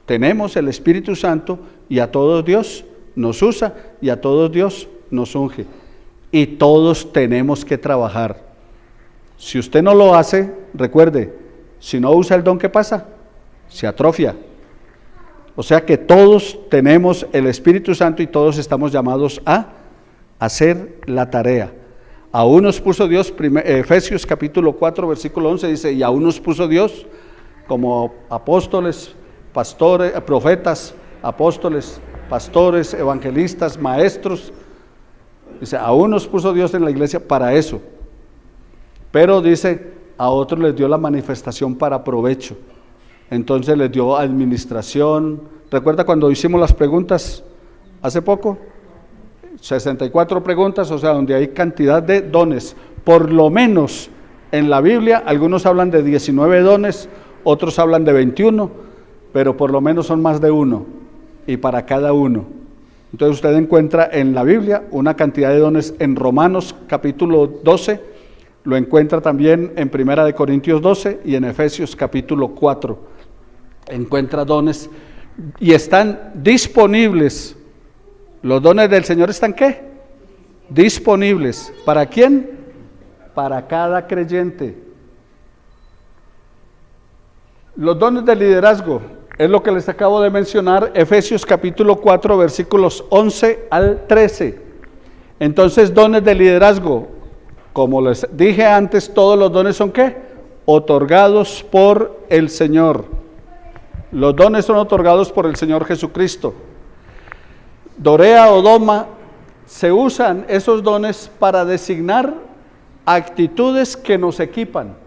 tenemos el Espíritu Santo y a todos Dios nos usa y a todos Dios nos unge. Y todos tenemos que trabajar. Si usted no lo hace, recuerde, si no usa el don, ¿qué pasa? Se atrofia. O sea que todos tenemos el Espíritu Santo y todos estamos llamados a hacer la tarea. A unos puso Dios, Efesios capítulo 4 versículo 11 dice: y a unos puso Dios como apóstoles, pastores, profetas, apóstoles, pastores, evangelistas, maestros. Dice, a unos puso Dios en la iglesia para eso. Pero dice, a otros les dio la manifestación para provecho. Entonces les dio administración. ¿Recuerda cuando hicimos las preguntas hace poco? 64 preguntas, o sea, donde hay cantidad de dones. Por lo menos en la Biblia, algunos hablan de 19 dones, otros hablan de 21, pero por lo menos son más de uno, y para cada uno. Entonces usted encuentra en la Biblia una cantidad de dones. En Romanos capítulo 12, lo encuentra también en Primera de Corintios 12 y en Efesios capítulo 4. Encuentra dones y están disponibles. Los dones del Señor están ¿qué? Disponibles. ¿Para quién? Para cada creyente. Los dones de liderazgo es lo que les acabo de mencionar, Efesios capítulo 4, versículos 11 al 13. Entonces, dones de liderazgo, como les dije antes, todos los dones son ¿qué? Otorgados por el Señor. Los dones son otorgados por el Señor Jesucristo. Dorea o doma, se usan esos dones para designar actitudes que nos equipan.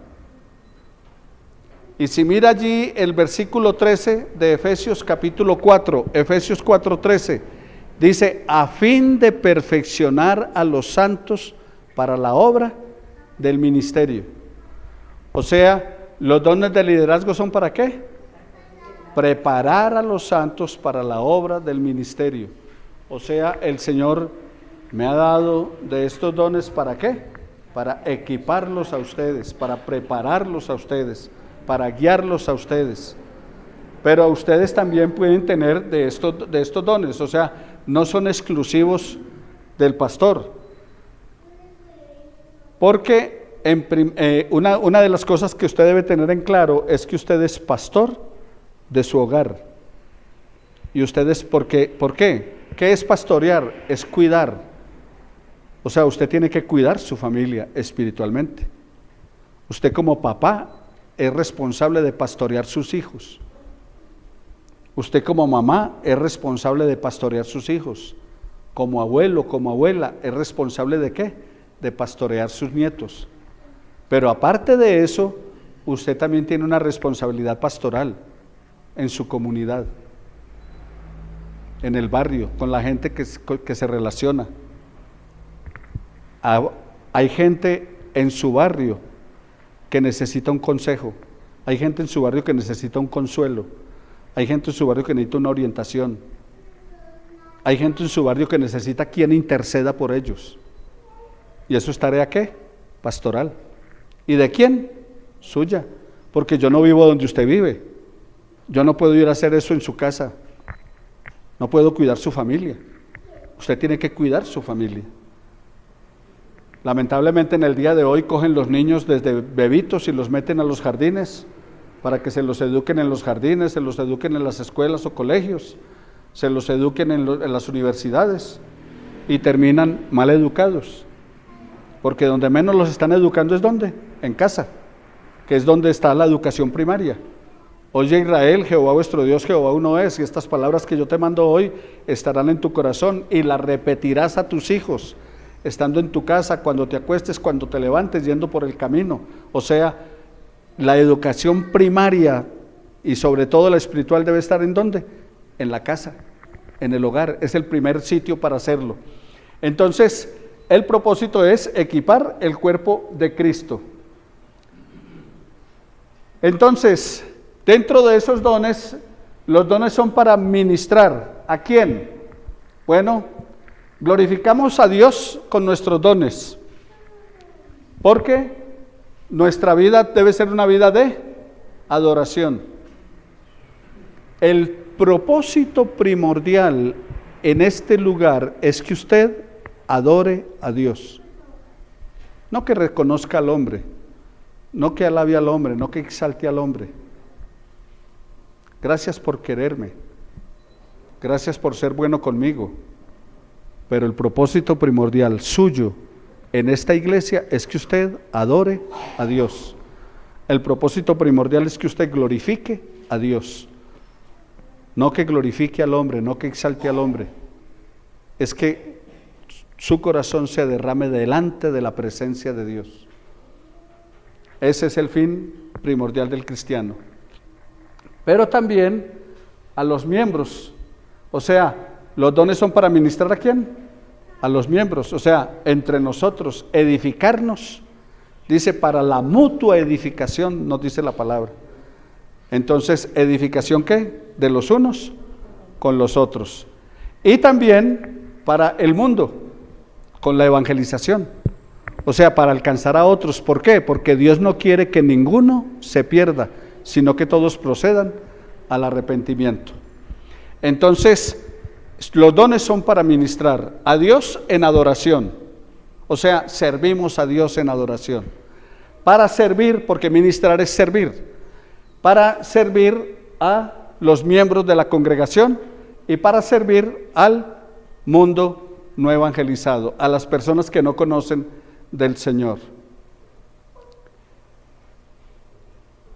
Y si mira allí el versículo 13 de Efesios capítulo 4, Efesios 4:13, dice, a fin de perfeccionar a los santos para la obra del ministerio. O sea, los dones de liderazgo son ¿para qué? Preparar a los santos para la obra del ministerio. O sea, el Señor me ha dado de estos dones ¿para qué? Para equiparlos a ustedes, para prepararlos a ustedes, para guiarlos a ustedes. Pero ustedes también pueden tener de estos dones, o sea, no son exclusivos del pastor. Porque una de las cosas que usted debe tener en claro es que usted es pastor de su hogar. Y ustedes, ¿por qué? ¿Qué es pastorear? Es cuidar. O sea, usted tiene que cuidar su familia espiritualmente. Usted como papá es responsable de pastorear sus hijos. Usted como mamá es responsable de pastorear sus hijos. Como abuelo, como abuela, es responsable ¿de qué? De pastorear sus nietos. Pero aparte de eso, usted también tiene una responsabilidad pastoral en su comunidad, en el barrio, con la gente que se relaciona. Hay gente en su barrio que necesita un consejo, hay gente en su barrio que necesita un consuelo, hay gente en su barrio que necesita una orientación, hay gente en su barrio que necesita quien interceda por ellos. ¿Y eso es tarea qué? Pastoral. ¿Y de quién? Suya, porque yo no vivo donde usted vive, yo no puedo ir a hacer eso en su casa, no puedo cuidar su familia, usted tiene que cuidar su familia. Lamentablemente en el día de hoy cogen los niños desde bebitos y los meten a los jardines para que se los eduquen en los jardines, se los eduquen en las escuelas o colegios, se los eduquen en las universidades y terminan mal educados, porque donde menos los están educando es ¿dónde? En casa, que es donde está la educación primaria. Oye Israel, Jehová vuestro Dios, Jehová uno es, y estas palabras que yo te mando hoy estarán en tu corazón y las repetirás a tus hijos, estando en tu casa, cuando te acuestes, cuando te levantes, yendo por el camino. O sea, la educación primaria y sobre todo la espiritual debe estar ¿en dónde? En la casa, en el hogar, es el primer sitio para hacerlo. Entonces, el propósito es equipar el cuerpo de Cristo. Entonces, dentro de esos dones, los dones son para ministrar. ¿A quién? Bueno, glorificamos a Dios con nuestros dones, porque nuestra vida debe ser una vida de adoración. El propósito primordial en este lugar es que usted adore a Dios, no que reconozca al hombre, no que alabe al hombre, no que exalte al hombre. Gracias por quererme, gracias por ser bueno conmigo. Pero el propósito primordial suyo en esta iglesia es que usted adore a Dios. El propósito primordial es que usted glorifique a Dios. No que glorifique al hombre, no que exalte al hombre. Es que su corazón se derrame delante de la presencia de Dios. Ese es el fin primordial del cristiano. pero también a los miembros. O sea, los dones son para ministrar ¿a quién? A los miembros, o sea, entre nosotros, edificarnos. Dice, para la mutua edificación, nos dice la palabra. Entonces, ¿edificación qué? De los unos con los otros. Y también para el mundo, con la evangelización. O sea, para alcanzar a otros. ¿Por qué? Porque Dios no quiere que ninguno se pierda, sino que todos procedan al arrepentimiento. Entonces, los dones son para ministrar a Dios en adoración. O sea, servimos a Dios en adoración. Para servir, porque ministrar es servir. Para servir a los miembros de la congregación y para servir al mundo no evangelizado, a las personas que no conocen del Señor.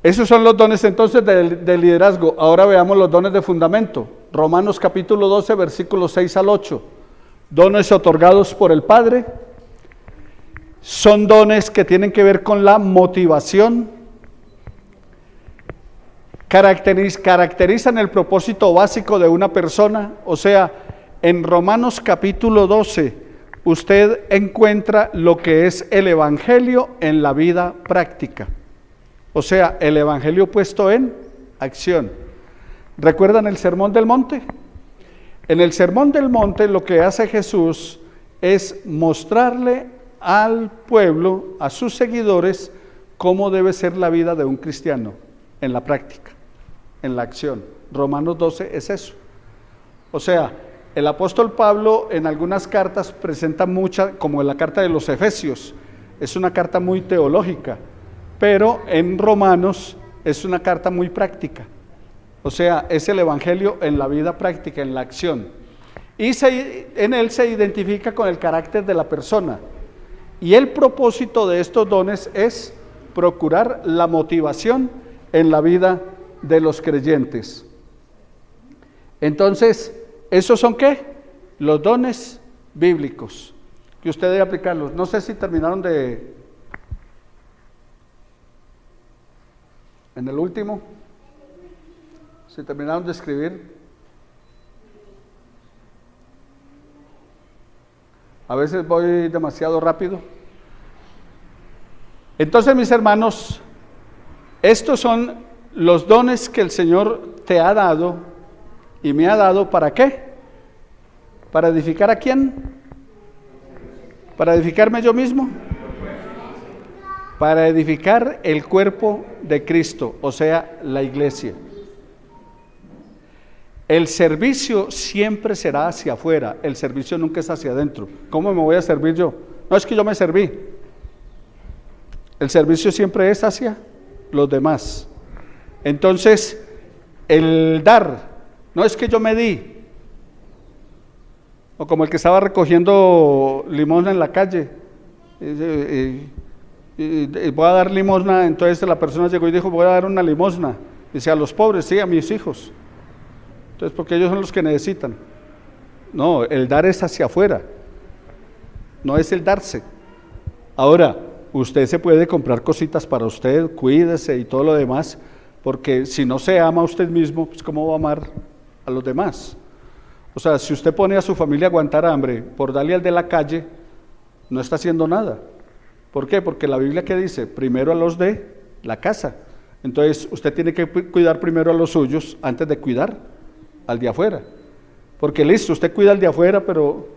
Esos son los dones entonces de liderazgo. Ahora veamos los dones de fundamento. Romanos capítulo 12, versículos 6 al 8. Dones otorgados por el Padre. Son dones que tienen que ver con la motivación. Caracterizan el propósito básico de una persona. O sea, en Romanos capítulo 12, usted encuentra lo que es el evangelio en la vida práctica. O sea, el evangelio puesto en acción. ¿Recuerdan el Sermón del Monte? En el Sermón del Monte lo que hace Jesús es mostrarle al pueblo, a sus seguidores, cómo debe ser la vida de un cristiano en la práctica, en la acción. Romanos 12 es eso. O sea, el apóstol Pablo en algunas cartas presenta mucha, como en la carta de los Efesios, es una carta muy teológica, pero en Romanos es una carta muy práctica. O sea, es el evangelio en la vida práctica, en la acción. Y en él se identifica con el carácter de la persona. Y el propósito de estos dones es procurar la motivación en la vida de los creyentes. Entonces, ¿esos son qué? Los dones bíblicos, que usted debe aplicarlos. No sé si terminaron en el último, si terminaron de escribir. A veces voy demasiado rápido. Entonces, mis hermanos, estos son los dones que el Señor te ha dado y me ha dado. ¿Para qué? ¿Para edificar a quién? ¿Para edificarme yo mismo? Para edificar el cuerpo de Cristo, o sea, la iglesia. El servicio siempre será hacia afuera, el servicio nunca es hacia adentro. ¿Cómo me voy a servir yo? No es que yo me serví. El servicio siempre es hacia los demás. Entonces, el dar, no es que yo me di, o como el que estaba recogiendo limosna en la calle, y voy a dar limosna. Entonces la persona llegó y dijo, voy a dar una limosna. Dice, a los pobres, sí, a mis hijos. Entonces, porque ellos son los que necesitan. No, el dar es hacia afuera, no es el darse. Ahora, usted se puede comprar cositas para usted, cuídese y todo lo demás, porque si no se ama a usted mismo, pues ¿cómo va a amar a los demás? O sea, si usted pone a su familia a aguantar hambre por darle al de la calle, no está haciendo nada. ¿Por qué? Porque la Biblia, ¿qué dice? Primero a los de la casa. Entonces, usted tiene que cuidar primero a los suyos antes de cuidar al de afuera. Porque listo, usted cuida al de afuera, pero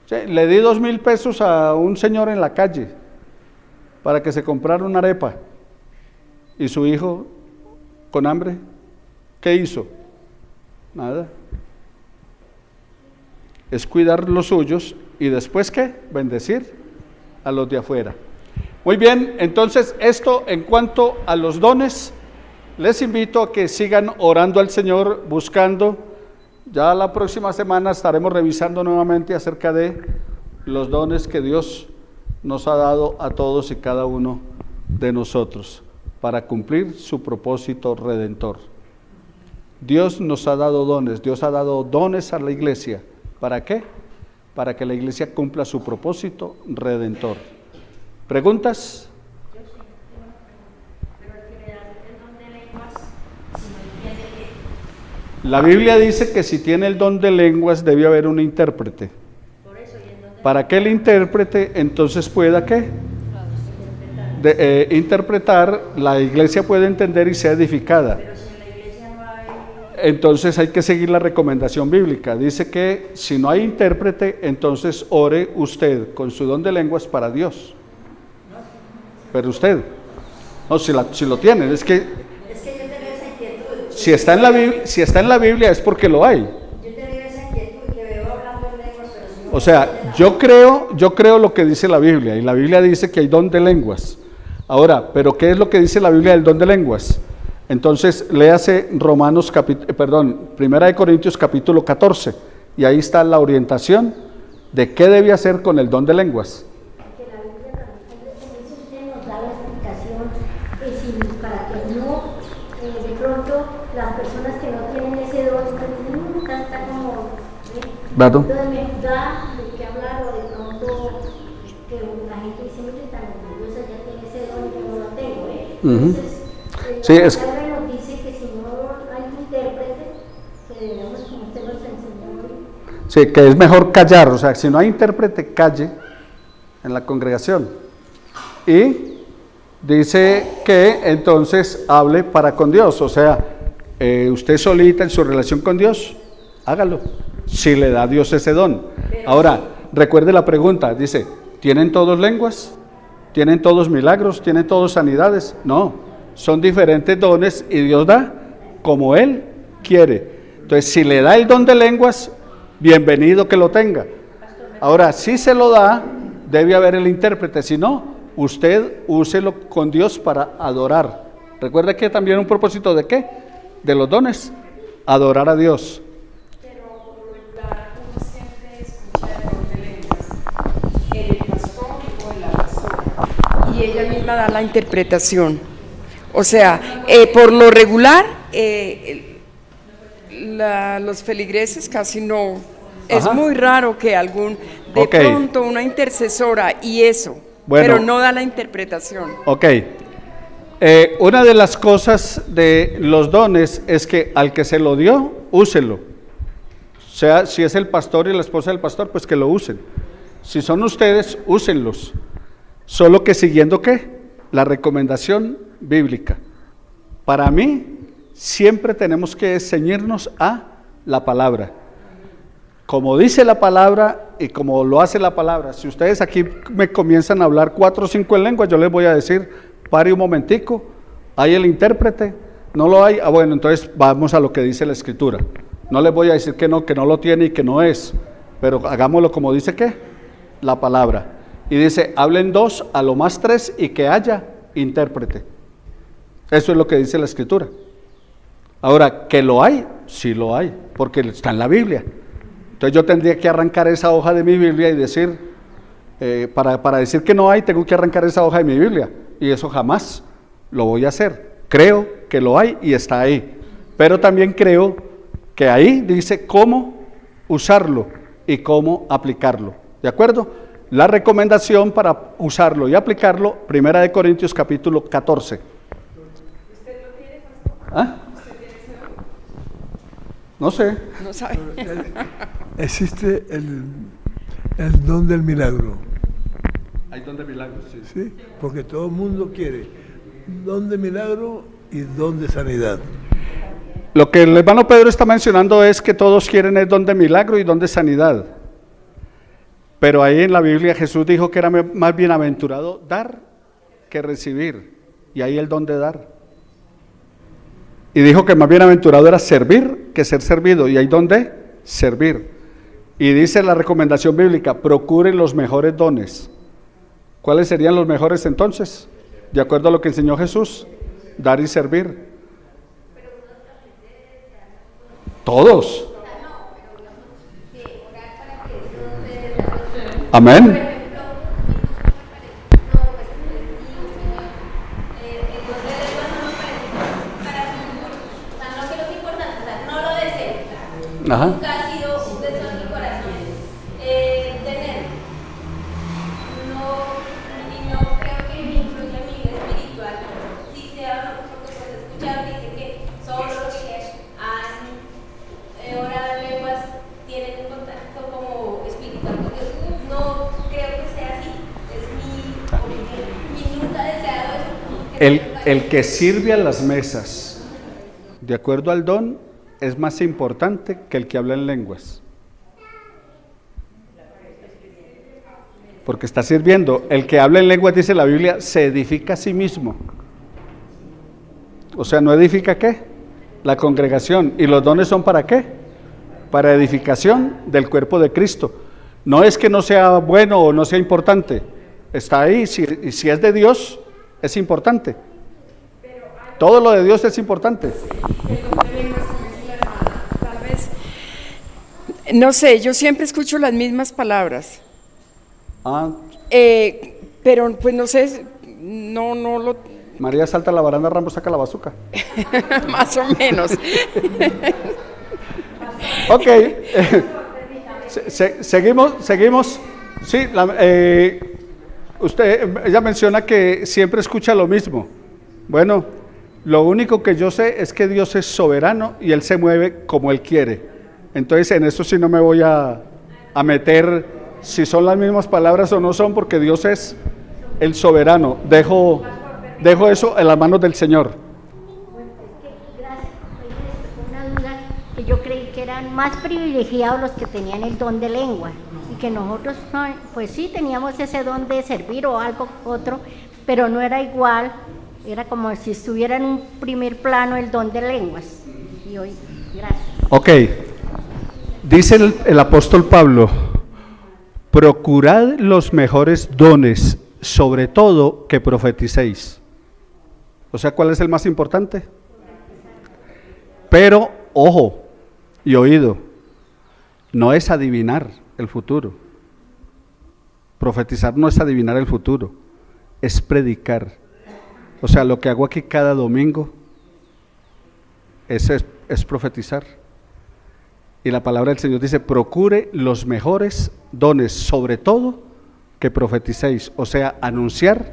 le di 2,000 pesos a un señor en la calle para que se comprara una arepa, y su hijo con hambre, ¿qué hizo? Nada. Es cuidar los suyos y después ¿qué? Bendecir a los de afuera. Muy bien, entonces esto en cuanto a los dones. Les invito a que sigan orando al Señor, buscando. Ya la próxima semana estaremos revisando nuevamente acerca de los dones que Dios nos ha dado a todos y cada uno de nosotros para cumplir su propósito redentor. Dios nos ha dado dones, Dios ha dado dones a la iglesia. ¿Para qué? Para que la iglesia cumpla su propósito redentor. ¿Preguntas? Pero el que le da el don de lenguas, si no La Biblia dice que si tiene el don de lenguas debe haber un intérprete. Para que el intérprete entonces pueda ¿qué? Interpretar, la iglesia puede entender y sea edificada. Entonces hay que seguir la recomendación bíblica. Dice que si no hay intérprete, entonces ore usted con su don de lenguas para Dios. Pero usted, no, si lo tienen, es que yo tengo esa inquietud. Si está en la Biblia es porque lo hay. Yo tengo esa inquietud que veo hablando en lenguas, pero si no. O sea, yo creo lo que dice la Biblia, y la Biblia dice que hay don de lenguas. Ahora, ¿pero qué es lo que dice la Biblia del don de lenguas? Entonces, léase Primera de Corintios capítulo 14, y ahí está la orientación de qué debe hacer con el don de lenguas. Que la Biblia también usted nos da la explicación para que no, de pronto, las personas que no tienen ese don, está como, entonces me da de qué hablar, o de pronto, que la gente dice, mire, tan orgullosa, ya tiene ese don, yo no lo tengo, Entonces, sí, la palabra nos dice que si no hay un intérprete, que debemos, como usted nos enseñó hoy. Sí, que es mejor callar, o sea, si no hay intérprete, calle en la congregación. Y dice que entonces hable para con Dios, o sea, usted solita en su relación con Dios, hágalo, si le da a Dios ese don. Ahora, recuerde la pregunta, dice, ¿tienen todos lenguas? ¿Tienen todos milagros? ¿Tienen todos sanidades? No, son diferentes dones y Dios da como Él quiere. Entonces, si le da el don de lenguas, bienvenido que lo tenga. Ahora, si se lo da, debe haber el intérprete, si no, usted úselo con Dios para adorar. Recuerda que también un propósito de ¿qué? De los dones, adorar a Dios. Pero por lo regular uno siempre escucha el don de lenguas en el pastor o en la pastora, y ella misma da la interpretación. O sea, por lo regular, los feligreses casi no. Es muy raro que de pronto una intercesora y eso, bueno, pero no da la interpretación. Ok. Una de las cosas de los dones es que al que se lo dio, úselo. O sea, si es el pastor y la esposa del pastor, pues que lo usen. Si son ustedes, úsenlos. Solo que siguiendo ¿qué? La recomendación bíblica. Para mí, siempre tenemos que ceñirnos a la palabra. Como dice la palabra y como lo hace la palabra. Si ustedes aquí me comienzan a hablar 4 o 5 en lengua, yo les voy a decir, pare un momentico, ¿hay el intérprete? ¿No lo hay? Ah, bueno, entonces vamos a lo que dice la Escritura. No les voy a decir que no lo tiene y que no es, pero hagámoslo como dice ¿qué? La palabra. Y dice, hablen 2, a lo más 3, y que haya intérprete. Eso es lo que dice la Escritura. Ahora, ¿que lo hay? Sí lo hay, porque está en la Biblia. Entonces yo tendría que arrancar esa hoja de mi Biblia y decir, para decir que no hay, tengo que arrancar esa hoja de mi Biblia, y eso jamás lo voy a hacer. Creo que lo hay y está ahí, pero también creo que ahí dice cómo usarlo y cómo aplicarlo, ¿de acuerdo? La recomendación para usarlo y aplicarlo, 1 de Corintios capítulo 14. ¿Usted lo tiene, pastor? ¿Ah? ¿Usted tiene ese don? No sé. No sabe. Existe el don del milagro. Hay don de milagros, sí. Sí, porque todo el mundo quiere don de milagro y don de sanidad. Lo que el hermano Pedro está mencionando es que todos quieren el don de milagro y don de sanidad. Pero ahí en la Biblia Jesús dijo que era más bienaventurado dar que recibir. Y ahí el don de dar. Y dijo que más bienaventurado era servir que ser servido. Y hay don de servir. Y dice la recomendación bíblica, procuren los mejores dones. ¿Cuáles serían los mejores entonces? De acuerdo a lo que enseñó Jesús, dar y servir. Todos. Amén. Ajá. Nunca ha sido un deseo en mi corazón tener. No creo que me influya en mi vida espiritual. Si sea porque pues he escuchado que dice que solo los que han El que sirve a las mesas, de acuerdo al don, es más importante que el que habla en lenguas. Porque está sirviendo. El que habla en lenguas, dice la Biblia, se edifica a sí mismo. O sea, ¿no edifica qué? La congregación. ¿Y los dones son para qué? Para edificación del cuerpo de Cristo. No es que no sea bueno o no sea importante. Está ahí, y si es de Dios, es importante. Todo lo de Dios es importante. Tal vez, no sé, yo siempre escucho las mismas palabras. Pero pues no sé, no lo... María salta a la baranda, Rambo saca la bazuca. Más o menos. Ok, seguimos. Sí, ella menciona que siempre escucha lo mismo. Bueno, lo único que yo sé es que Dios es soberano y Él se mueve como Él quiere. Entonces en eso sí no me voy a meter si son las mismas palabras o no son, porque Dios es el soberano. Dejo eso en las manos del Señor. Bueno, es que gracias, una duda que yo creí que eran más privilegiados los que tenían el don de lengua y que nosotros, pues sí, teníamos ese don de servir o algo otro, pero no era igual, era como si estuviera en un primer plano el don de lenguas. Y hoy, gracias. Ok, dice el apóstol Pablo: procurad los mejores dones, sobre todo que profeticéis. O sea, ¿cuál es el más importante? Pero, ojo y oído, no es adivinar el futuro. Profetizar no es adivinar el futuro, es predicar. O sea, lo que hago aquí cada domingo es profetizar. Y la palabra del Señor dice: procure los mejores dones, sobre todo que profeticéis. O sea, anunciar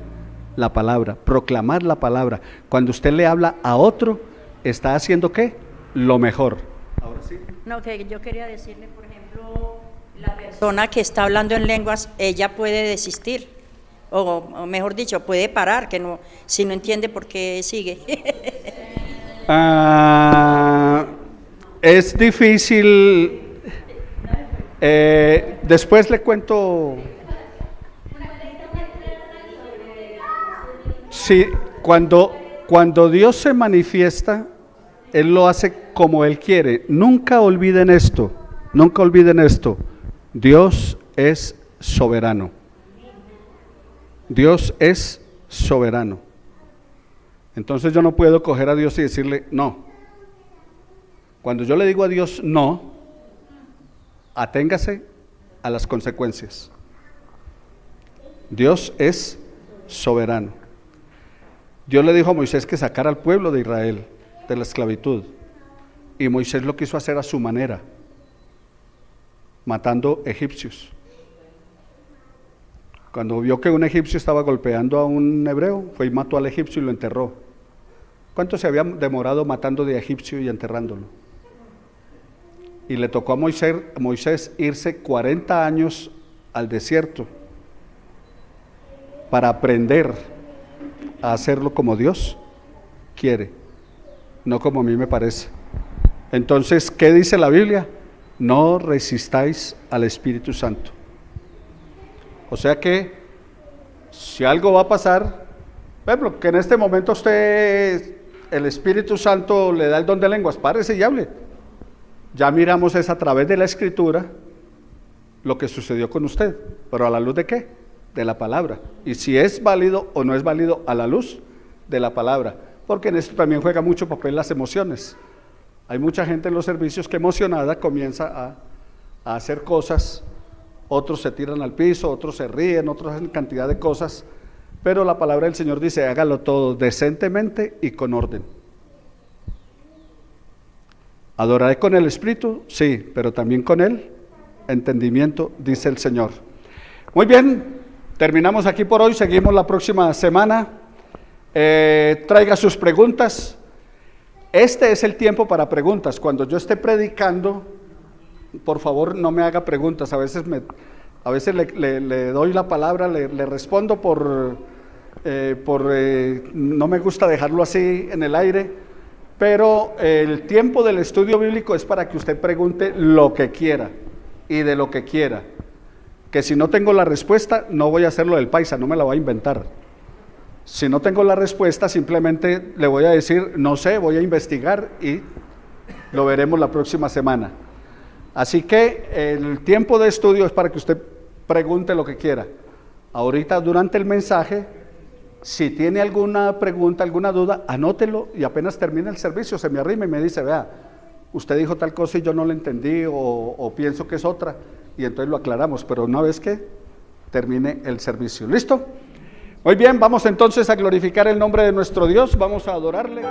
la palabra, proclamar la palabra. Cuando usted le habla a otro, está haciendo ¿qué? Lo mejor. Ahora sí. No, que yo quería decirle, por ejemplo, la persona que está hablando en lenguas, ella puede desistir, o mejor dicho, puede parar, que no, si no entiende por qué sigue. Es difícil. Después le cuento. Sí, cuando Dios se manifiesta, Él lo hace como Él quiere. Nunca olviden esto. Dios es soberano. Dios es soberano. Entonces yo no puedo coger a Dios y decirle no. Cuando yo le digo a Dios no, aténgase a las consecuencias. Dios es soberano. Dios le dijo a Moisés que sacara al pueblo de Israel de la esclavitud, y Moisés lo quiso hacer a su manera, matando egipcios. Cuando vio que un egipcio estaba golpeando a un hebreo, fue y mató al egipcio y lo enterró. ¿Cuánto se había demorado matando de egipcio y enterrándolo? Y le tocó a Moisés irse 40 años al desierto para aprender a hacerlo como Dios quiere, no como a mí me parece. Entonces, ¿qué dice la Biblia? No resistáis al Espíritu Santo. O sea que, si algo va a pasar, por ejemplo, que en este momento usted, el Espíritu Santo le da el don de lenguas, párese y hable. Ya miramos es a través de la Escritura lo que sucedió con usted, pero ¿a la luz de qué? De la palabra. Y si es válido o no es válido, a la luz de la palabra, porque en esto también juega mucho papel las emociones. Hay mucha gente en los servicios que emocionada comienza a hacer cosas, otros se tiran al piso, otros se ríen, otros hacen cantidad de cosas, pero la palabra del Señor dice: hágalo todo decentemente y con orden. ¿Adoraré con el Espíritu? Sí, pero también con el entendimiento, dice el Señor. Muy bien, terminamos aquí por hoy, seguimos la próxima semana. Traiga sus preguntas. Este es el tiempo para preguntas. Cuando yo esté predicando, por favor no me haga preguntas. A veces le doy la palabra, le respondo por no me gusta dejarlo así en el aire, pero el tiempo del estudio bíblico es para que usted pregunte lo que quiera y de lo que quiera. Que si no tengo la respuesta, no voy a hacer lo del paisa, no me la voy a inventar. Si no tengo la respuesta, simplemente le voy a decir, no sé, voy a investigar y lo veremos la próxima semana. Así que el tiempo de estudio es para que usted pregunte lo que quiera. Ahorita durante el mensaje, si tiene alguna pregunta, alguna duda, anótelo y apenas termine el servicio, se me arrima y me dice, vea, usted dijo tal cosa y yo no lo entendí o pienso que es otra, y entonces lo aclaramos, pero una vez que termine el servicio. ¿Listo? Muy bien, vamos entonces a glorificar el nombre de nuestro Dios, vamos a adorarle.